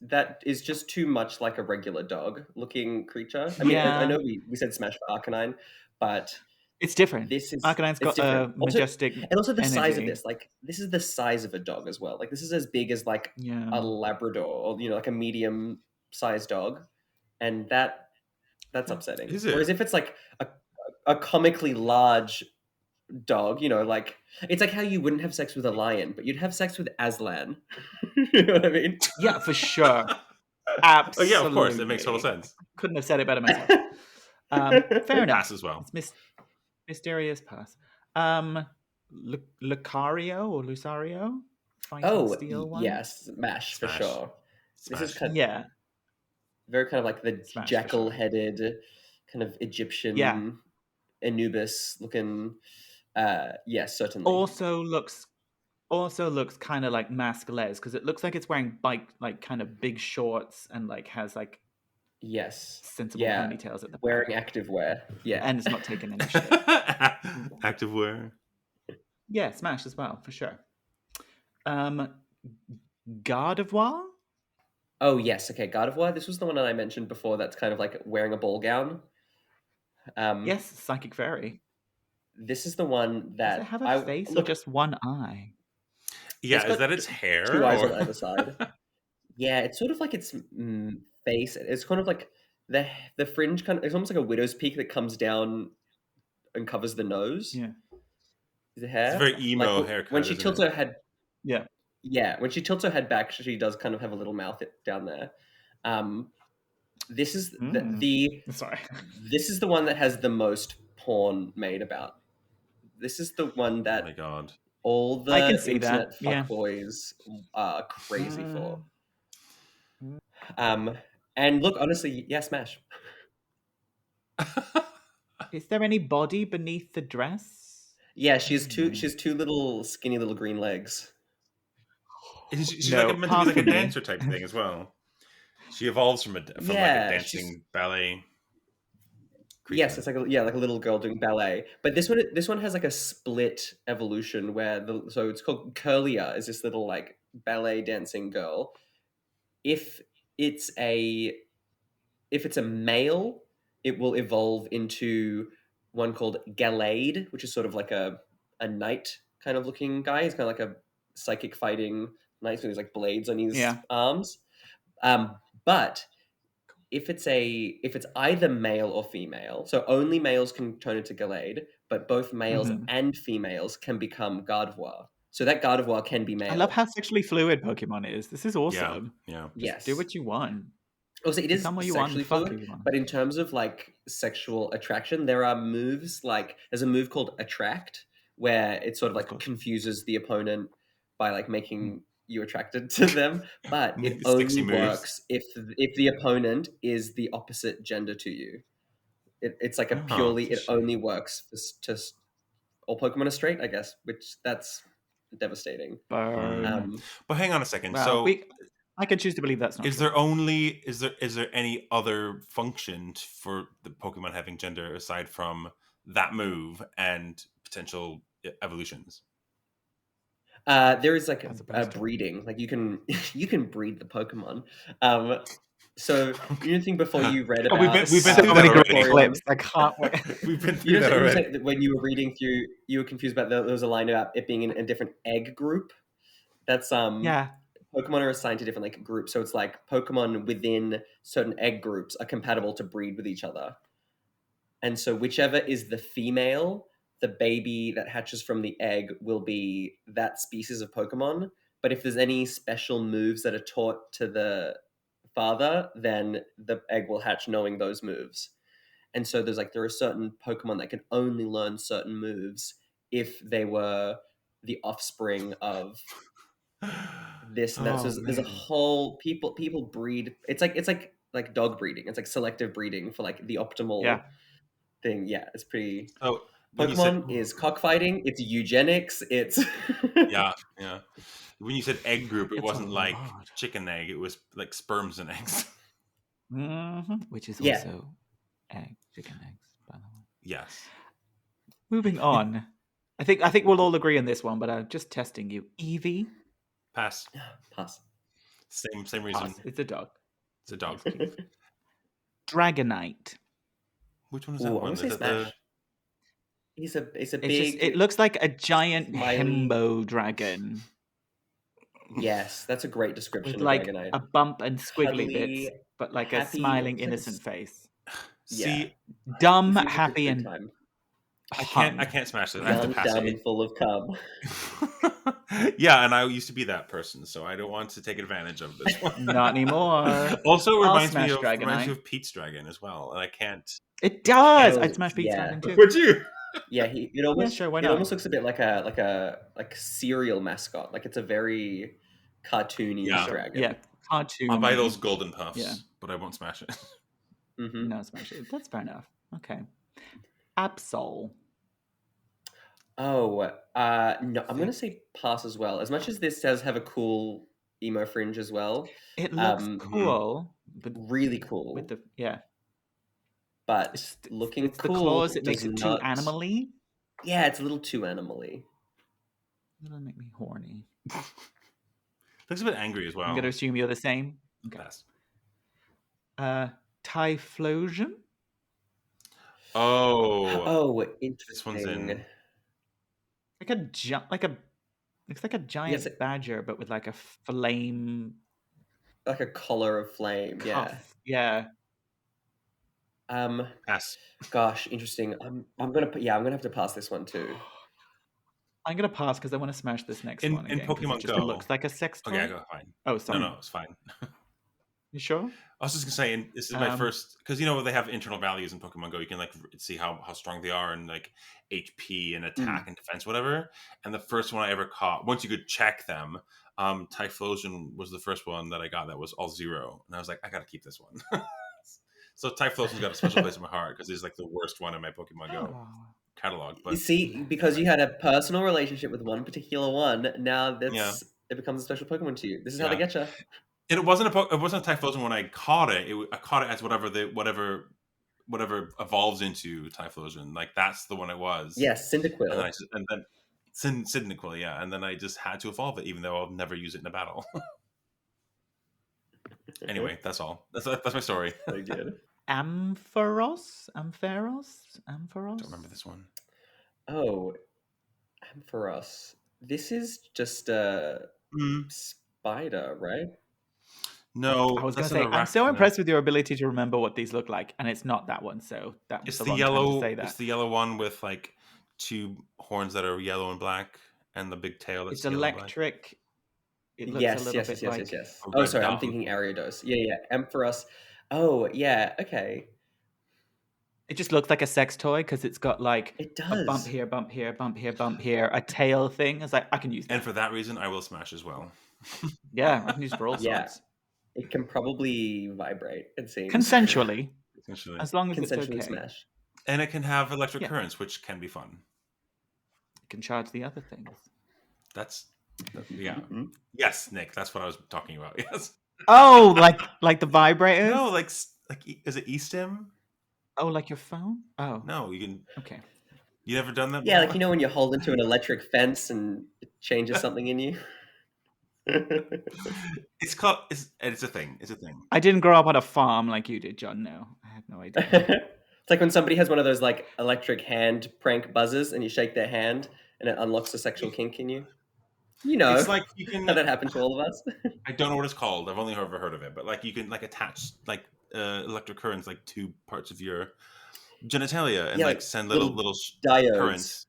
that is just too much like a regular dog looking creature. I mean, I Yeah. know we said smash for Arcanine, but It's different. this is Arcanine's it's got a different. Also- majestic and also the size of energy. this, like this is the size of a dog as well. Like this is as big as like Yeah. a Labrador, or like a medium-sized dog, and that's upsetting. Is it? Whereas if it's like a comically large dog, like it's like how you wouldn't have sex with a lion, but you'd have sex with Aslan. You know what I mean? Yeah, for sure. Oh Absolutely. yeah, of course, it makes total sense. Couldn't have said it better myself. Fair enough. Pass as well. It's mysterious pass. Lucario or Lucario? Fighting steel one? yes, smash for Smash. sure. This is Smash. Yeah. very kind of like the Smash for jackal-headed kind of Egyptian Yeah. Anubis looking. Yes, certainly. Also looks kind of like Mask Les because it looks like it's wearing kind of big shorts and like has like Yes. sensible Yeah. ponytails at the back. Wearing activewear. Yeah. And it's not taking any shit. Activewear. Yeah, Smash as well, for sure. Gardevoir? Oh yes, okay. Gardevoir. This was the one that I mentioned before. That's kind of like wearing a ball gown. Yes, Psychic Fairy. This is the one Does that it have a face or just one eye? Yeah, It's is got that its hair? two eyes or- on either side. Yeah, it's sort of like its face. It's kind of like the fringe kind of. It's almost like a widow's peak that comes down and covers the nose. Yeah. The hair. It's a very emo Like, haircut. when she isn't tilts it? her head. Yeah. Yeah, when she tilts her head back, she does kind of have a little mouth down there. This is the Sorry. this is the one that has the most porn made about. This is the one Oh that my god. all the I can see that, internet yeah. fuckboys are crazy for. And look, honestly, yeah, smash. Is there any body beneath the dress? Yeah, she's two little skinny little green legs. She's No, like meant to be like a half of me. dancer type thing as well. She evolves from like a dancing ballet. creature. Yes, it's like like a little girl doing ballet. But this one has like a split evolution where so it's called Curlia is this little like ballet dancing girl. If it's a male, it will evolve into one called Gallade, which is sort of like a knight kind of looking guy. He's kind of like a psychic fighting knights with these like blades on his Yeah. arms. But if it's either male or female, so only males can turn into Gallade, but both males Mhm. and females can become Gardevoir. So that Gardevoir can be male. I love how sexually fluid Pokemon is. This is Yeah, awesome. yeah. Just Yes. do what you want. Also, it is Become what you want and sexually fuck fluid, who you want. but in terms of like sexual attraction, there are moves like there's a move called Attract where it sort of like course. confuses the opponent by like making you attracted to them, but it The sexy only moves. works if the opponent is the opposite gender to you. It's like a Oh, purely it's a it only works to all Pokemon are straight, I guess, which that's devastating. Burn. But hang on a second. Well, So I can choose to believe that's not is true. there any other function for the Pokemon having gender aside from that move and potential evolutions? There is like As a opposed to breeding, like you can breed the Pokemon. So you think before you read Oh, about we've been so through many that great already. clips. I can't wait. We've been you through know, that you already. said that when you were reading through, you were confused about there was a line about it being in a different egg group. That's Yeah. Pokemon are assigned to different like groups, so it's like Pokemon within certain egg groups are compatible to breed with each other. And so whichever is the female, the baby that hatches from the egg will be that species of Pokemon. But if there's any special moves that are taught to the father, then the egg will hatch knowing those moves. And so there are certain Pokemon that can only learn certain moves if they were the offspring of this and that. So Oh, there's a man. whole people breed. It's like dog breeding. It's like selective breeding for like the optimal Yeah. thing. Yeah, it's pretty. So when you said Pokemon is cockfighting. It's eugenics. It's yeah. When you said egg group, it It's a wasn't like lot. chicken egg. It was like sperms and eggs. Which is Yeah. also chicken eggs, by the way. Yes. Moving on. I think we'll all agree on this one, but I'm just testing you. Eevee. Pass. Pass. Same reason. Pass. It's a dog. It's a dog. Dragonite. Which one is Ooh, that I'm one? gonna say Is that Smash. It's a It's big. just it looks like a giant smiley- himbo dragon Yes, that's a great description with of like Dragonite. a bump and squiggly Cuddly, bits, but like a happy, smiling, it's like a innocent face. See, Dumb, It seems like a happy, good and time. I hung. can't smash it. I have to Young, pass dumb, it. and full of cum. Yeah, and I used to be that person, so I don't want to take advantage of this one. Not anymore. Also, I'll reminds me smash of Dragonite. Pete's Dragon as well, and I can't. It does. Oh, I'd smash Pete's yeah. dragon too. Would you? Yeah, it almost sure, why it not? almost looks a bit like a cereal mascot. Like it's a very cartoony Yeah. dragon. Yeah, cartoon. I'll buy those golden puffs, Yeah. but I won't smash it. Mm-hmm. No, smash it. That's fair enough. Okay. Absol. Oh, no, I'm gonna say pass as well. As much as this does have a cool emo fringe as well, It looks cool, but really cool. with the but looking it's the cool claws. It does makes it too not- animally. Yeah, it's a little too animally. It'll make me horny. Looks a bit angry as well. I'm gonna assume you're the same. Pass. Typhlosion. Oh, interesting. This one's in. Looks like a giant Yes, badger, but with like a flame like a collar of flame. cuff. Yeah. Pass. Gosh, interesting. I'm gonna have to pass this one too. I'm gonna pass because I want to smash this next one In again. 'Cause Pokemon it just Go. looks like a sex toy. Okay, I go fine. Oh, sorry. No, it's fine. You sure? I was just gonna say, and this is my first, because they have internal values in Pokemon Go. You can like see how strong they are and like HP and attack and defense, whatever. And the first one I ever caught, once you could check them, Typhlosion was the first one that I got that was all 0, and I was like, I gotta keep this one. So Typhlosion's got a special place in my heart because it's like the worst one in my Pokemon Go catalog. But You see, because you had a personal relationship with one particular one, now it becomes a special Pokemon to you. This is how they get you. It wasn't a Typhlosion when I caught it. I caught it as whatever evolves into Typhlosion. Like that's the one it was. Yes, Cyndaquil. And then Cyndaquil, yeah. And then I just had to evolve it, even though I'll never use it in a battle. Anyway, that's all. That's my story. Very good. Ampharos. Don't remember this one. Oh, Ampharos. This is just a Mm, spider, right? I no, was going that's to an say, I'm so arachnid. impressed with your ability to remember what these look like, and it's not that one, so that was It's the the wrong time to yellow. say It's that. the yellow one with like two horns that are yellow and black, and the big tail that's It's yellow and black. electric. It looks a Yes, little yes, yes, bit yes, yes, like yes. A Oh, red sorry, I'm dot. thinking Ariados. Yeah, yeah, Ampharos. Oh, yeah, okay. it just looks like a sex toy because it's got like It a bump does. here, bump here, bump here, bump here, a tail thing. It's like I can use And that. for that reason, I will smash as well. Yeah, I can use it for all Yeah. sorts. It can probably vibrate, it seems. Consensually, Essentially. as long as it's Consensually okay. smash. And it can have electric Yeah. currents, which can be fun. You can charge the other things. Yeah. Yes, Nick, that's what I was talking about. Yes. Oh, like the vibrators? No, like is it eStim? Oh, like your phone? Oh, No, you can. okay. You never done that Yeah, before? like, you know when you hold into an electric fence and it changes something in you? It's called. It's a thing. It's a thing. I didn't grow up on a farm like you did, John. No, I had no idea. It's like when somebody has one of those like electric hand prank buzzers and you shake their hand and it unlocks a sexual kink in you. You know It's like you how can. that happened to all of us. I don't know what it's called. I've only ever heard of it, but like you can like attach like electric currents like to parts of your genitalia and Yeah, like like send little little diodes. currents.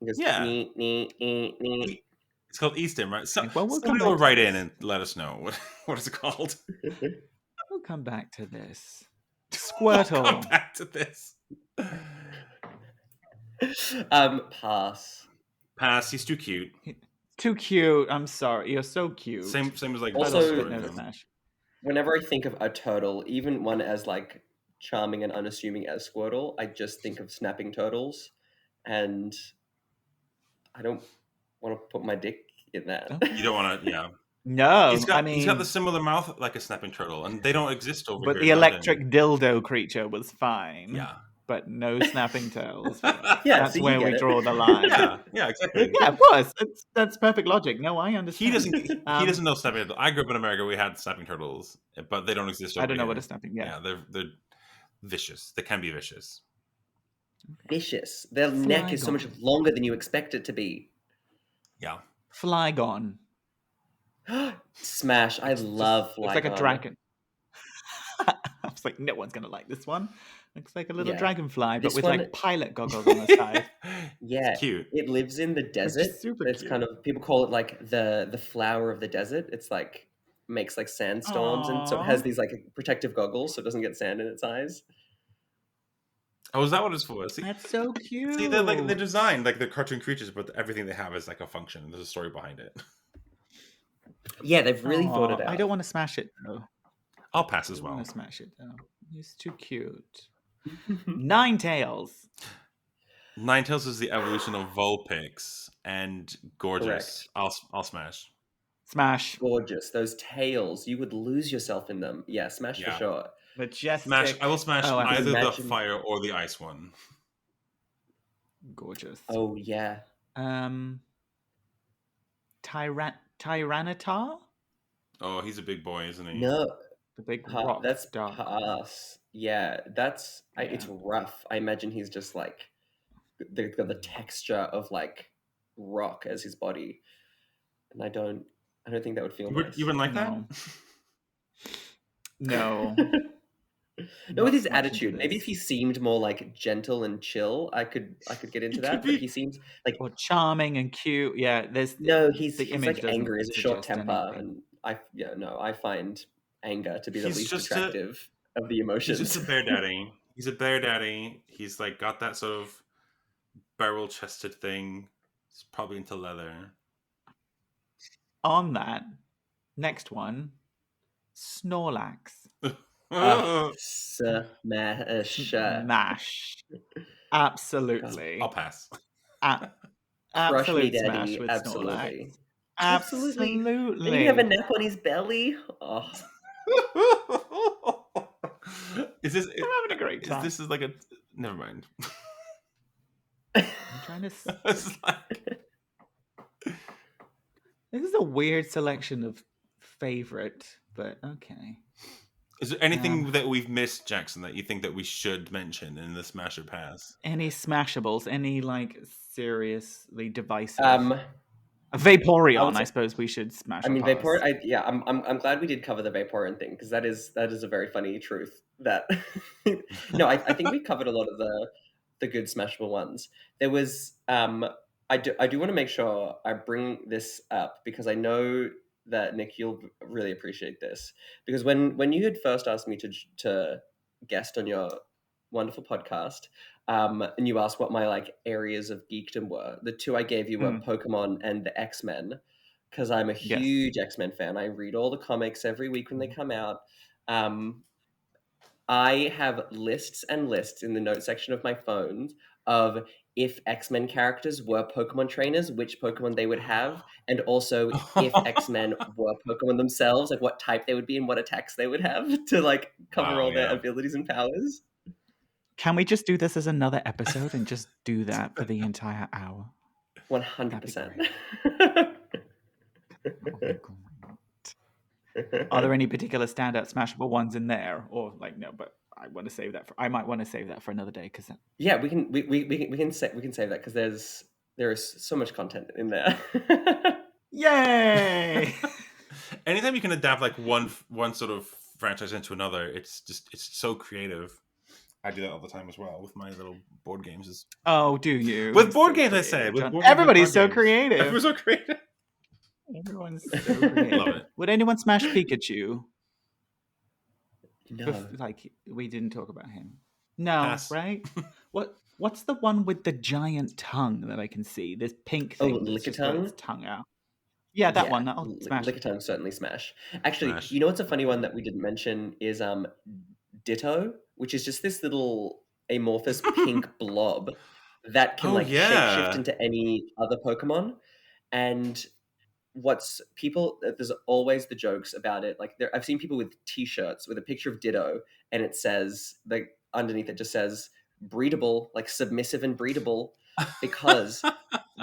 It goes, Yeah. nee, nee, nee, nee. It's called eStim, right? So, Well, we'll come somebody will back to write this. in and let us know what is it called. We'll come back to this. We'll Squirtle. come back to this. Pass. Pass. He's too cute. Too cute. I'm sorry. You're so cute. Same as like Also- Bulbasaur, no you know? smash. Whenever I think of a turtle, even one as like charming and unassuming as Squirtle, I just think of snapping turtles, and I don't want to put my dick in that. Oh. You don't want to, yeah. No, He's got I mean, the similar mouth like a snapping turtle, and they don't exist over but here. the in electric London. dildo creature was fine. Yeah. But no snapping tails. For us. Yeah, That's so you where we get it. draw the line. Yeah, exactly. Yeah, of course. That's perfect logic. No, I understand. He doesn't know snapping turtles. I grew up in America. We had snapping turtles, but they don't exist over I don't know here. what a snapping. Yeah. They're vicious. They can be vicious. Vicious. Their neck is so much Flygon. longer than you expect it to be. Yeah. Flygon. Smash. I love Flygon. Looks like a dragon. I was like, no one's gonna like this one. Looks like a little Yeah. dragonfly, but This with one- like pilot goggles on the side. Yeah, It's cute. it lives in the desert. super It's cute. kind of, people call it like the flower of the desert. It's like makes like sandstorms, and so it has Aw. these like protective goggles so it doesn't get sand in its eyes. Oh, is that what it's for? See, That's so cute. they're like they're designed like they're cartoon creatures, but everything they have is like a function. There's a story behind it. Yeah, they've really thought it Aw, out. I don't want to smash it though. I'll pass I as don't want well. to smash it though. He's too cute. Ninetales. Ninetales is the evolution of Vulpix and gorgeous. Correct. I'll smash. Smash. Gorgeous. Those tails, you would lose yourself in them. Yeah, smash for Yeah. sure. Majestic. Smash. I will smash Oh, I either the imagine- fire or the ice one. Gorgeous. Oh yeah. Tyranitar? Oh, he's a big boy, isn't he? No, The big rock. that's dog. pass. Yeah, that's it's Yeah. rough. I imagine he's just like they've got the texture of like rock as his body, and I don't think that would feel nice. You wouldn't like No. No. No, with his Not much into attitude. Maybe this. if he seemed more like gentle and chill, I could get into He that. could But be. he seems like Or charming and cute. Yeah, there's no, he's image like doesn't angry. He's a short suggest temper, anything. and I find anger to be the He's least just attractive of the He's emotions. just a bear daddy. He's a bear daddy. He's like got that sort of barrel chested thing. He's probably into leather. On that, next one, Snorlax. Smash. Smash. Absolutely. I'll pass. Crush me, Absolute daddy. smash with Absolutely. Snorlax. Absolutely. Absolutely. Did he have a nap on his belly? Oh, Is this? I'm having a great time. This is like a? Never mind. I'm trying to. It's like- This is a weird selection of favorite, but okay. Is there anything that we've missed, Jackson, that you think that we should mention in the Smash or Pass? Any smashables? Any like seriously divisive? Vaporeon, say- I suppose we should smash. I mean, pass. Vaporeon. I'm glad we did cover the Vaporeon thing, because that is a very funny truth. That no, I think we covered a lot of the good smashable ones. There was I do want to make sure I bring this up, because I know that Nick, you'll really appreciate this, because when you had first asked me to guest on your wonderful podcast, and you asked what my like areas of geekdom were, the two I gave you were Pokemon and the X-Men, because I'm a Yes. huge X-Men fan. I read all the comics every week when they come out. I have lists and lists in the notes section of my phone of, if X-Men characters were Pokemon trainers, which Pokemon they would have, and also if X-Men were Pokemon themselves, like what type they would be and what attacks they would have, to like cover Wow, all their yeah. abilities and powers. Can we just do this as another episode and just do that for the entire hour? 100%. Oh my God. Are there any particular standout smashable ones in there, or like no? But I want to save that for. I might want to save that for another day, because Yeah, we can save that, because there is so much content in there. yay! Anytime you can adapt like one sort of franchise into another, it's so creative. I do that all the time as well with my little board games. Oh, do you? With board So games, I creative, say. With John. board games, Everybody's with so card games. creative. Everyone's so creative. Everyone's so creative. Love it. Would anyone smash Pikachu? No. Like, we didn't talk about him. No, Pass. right? What's the one with the giant tongue that I can see? This pink thing that's just got its tongue out. Yeah, that one. I'll smash. Lickitung certainly smash. Actually, Smash. you know what's a funny one that we didn't mention is Ditto, which is just this little amorphous pink blob that can shapeshift into any other Pokemon. And there's always the jokes about it. Like, I've seen people with T-shirts with a picture of Ditto, and it says, like, underneath it just says breedable, like submissive and breedable, because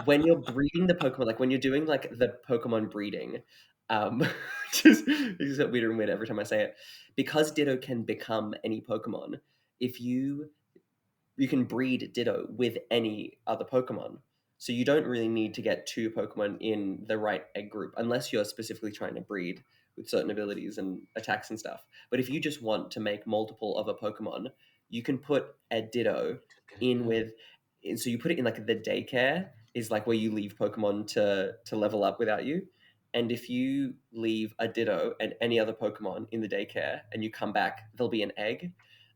when you're breeding the Pokemon, like when you're doing like the Pokemon breeding, it's just weird and weird every time I say it, because Ditto can become any Pokemon. If you can breed Ditto with any other Pokemon. So you don't really need to get two Pokemon in the right egg group, unless you're specifically trying to breed with certain abilities and attacks and stuff. But if you just want to make multiple of a Pokemon, you can put a Ditto in with. So you put it in like the daycare, is like where you leave Pokemon to level up without you. And if you leave a Ditto and any other Pokemon in the daycare and you come back, there'll be an egg.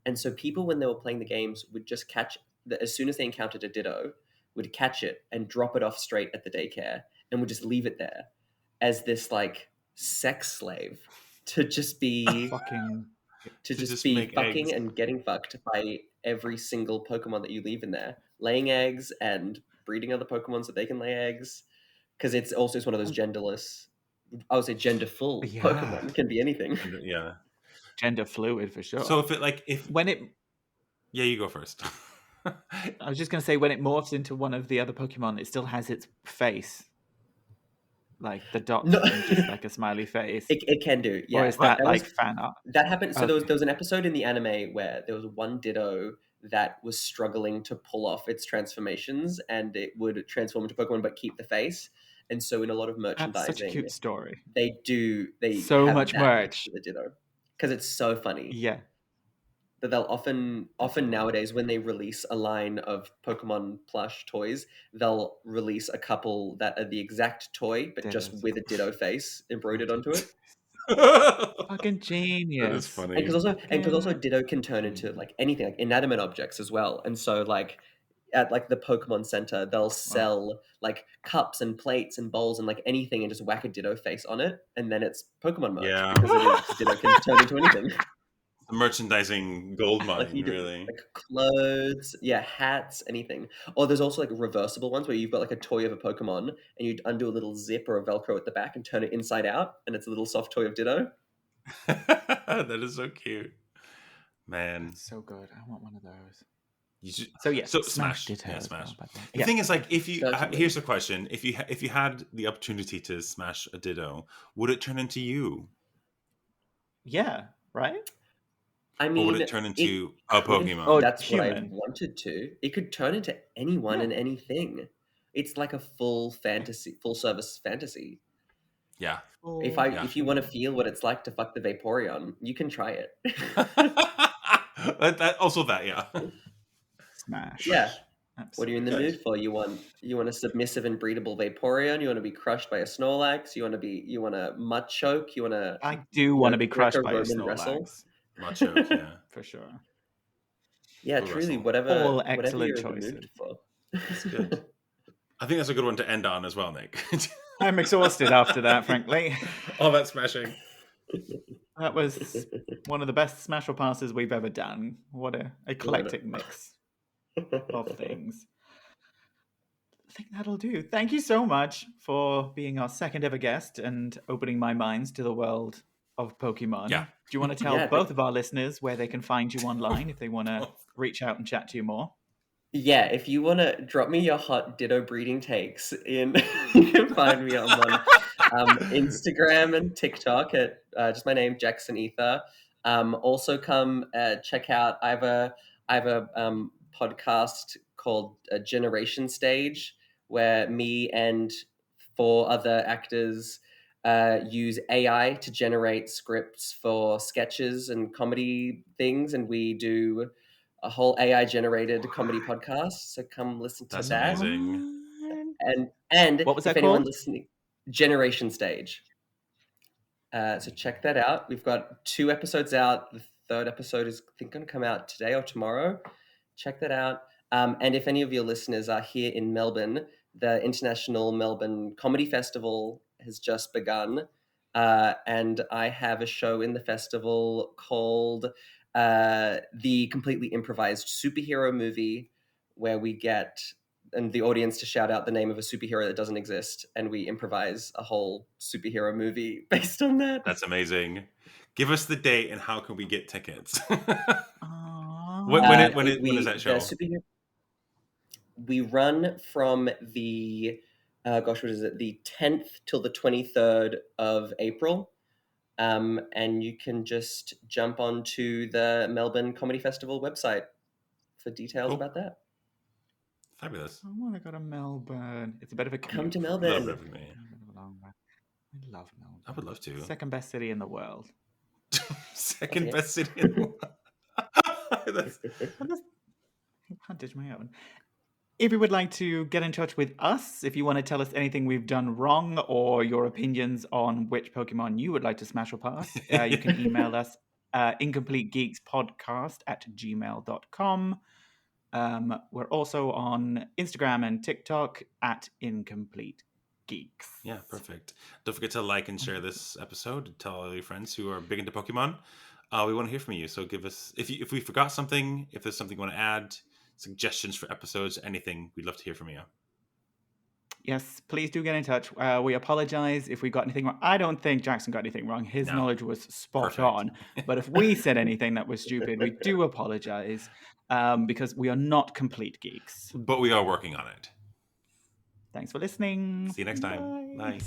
And so people, when they were playing the games, would just catch, as soon as they encountered a Ditto, would catch it and drop it off straight at the daycare, and would just leave it there as this like sex slave to just be fucking fucking eggs. and getting fucked by every single Pokemon that you leave in there, laying eggs and breeding other Pokemon so they can lay eggs. Because it's also one of those genderless, I would say genderful Pokemon. It can be anything. Yeah. Gender fluid for sure. So yeah, you go first. I was just going to say, when it morphs into one of the other Pokemon, it still has its face. Like the dot, just like a smiley face. It can do, yeah. Or is that fan art? That happened. So there was an episode in the anime where there was one Ditto that was struggling to pull off its transformations, and it would transform into Pokemon but keep the face. And so in a lot of merchandising, that's such a cute story. They so have much merch for the Ditto, because it's so funny. Yeah. That they'll often nowadays, when they release a line of Pokemon plush toys, they'll release a couple that are the exact toy but just with a Ditto face embroidered onto it. Fucking genius. That is funny. And because also Ditto can turn into like anything, like inanimate objects as well. And so like at like the Pokemon Center, they'll sell like cups and plates and bowls and like anything, and just whack a Ditto face on it, and then it's Pokemon merch. Yeah. Because Ditto can turn into anything. The merchandising gold mine, really. Like clothes, hats, anything. Or there's also like reversible ones where you've got like a toy of a Pokemon, and you undo a little zip or a Velcro at the back and turn it inside out, and it's a little soft toy of Ditto. That is so cute, man. That's so good. I want one of those. So smash Ditto. Yeah, smash. Well, the thing is, like, if you here's the question: if you had the opportunity to smash a Ditto, would it turn into you? Yeah. Right. I mean, or would it turn into a Pokemon? That's human. What I wanted to. It could turn into anyone and anything. it's like a full service fantasy. Yeah. If you want to feel what it's like to fuck the Vaporeon, you can try it. Yeah. Smash. Yeah. Absolutely. What are you in the mood for? You want a submissive and breedable Vaporeon? You want to be crushed by a Snorlax? You want a Mudchoke? You want to? I do want to be crushed by a Greco-Roman wrestle? Snorlax. Mudchoke, yeah. For sure. Yeah, Full truly, wrestle. whatever All whatever excellent you're in the choices. mood for. That's good. I think that's a good one to end on as well, Nick. I'm exhausted after that, frankly. All that smashing. That was one of the best Smash or Passes we've ever done. What a eclectic mix of things. I think that'll do. Thank you so much for being our second ever guest and opening my minds to the world of Pokemon. Yeah. Do you want to tell both of our listeners where they can find you online if they want to reach out and chat to you more? Yeah, if you want to drop me your hot Ditto breeding takes in, you can find me on Instagram and TikTok at just my name, Jackson Eather. Also come check out, I have a podcast called Generation Stage, where me and 4 other actors use AI to generate scripts for sketches and comedy things, and we do a whole AI generated comedy podcast. So come listen to That's that. amazing. And what was if that anyone called? listening, Generation Stage. So check that out. We've got 2 episodes out. The 3rd episode is, I think, going to come out today or tomorrow. Check that out. And if any of your listeners are here in Melbourne, the International Melbourne Comedy Festival has just begun. And I have a show in the festival called the Completely Improvised Superhero Movie, where we get the audience to shout out the name of a superhero that doesn't exist, and we improvise a whole superhero movie based on that. That's amazing. Give us the date and how can we get tickets? When is that show? We run from the what is it? The 10th till the 23rd of April. And you can just jump onto the Melbourne Comedy Festival website for details about that. Fabulous. I want to go to Melbourne. It's a bit of a commute. Come to Melbourne. I love Melbourne. I would love to. Second best city in the world. Second best city in the world. That's Advantage my own. If you would like to get in touch with us, if you want to tell us anything we've done wrong or your opinions on which Pokemon you would like to smash or pass, you can email us incompletegeekspodcast@gmail.com. We're also on Instagram and TikTok at Incomplete Geeks. Yeah, perfect. Don't forget to like and share this episode. Tell all your friends who are big into Pokemon. We want to hear from you. So give us, if we forgot something, if there's something you want to add, suggestions for episodes, anything, we'd love to hear from you. Yes, please do get in touch. We apologize if we got anything wrong. I don't think Jackson got anything wrong. His knowledge was spot on. But if we said anything that was stupid, we do apologize because we are not complete geeks. But we are working on it. Thanks for listening. See you next time. Bye.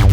Bye.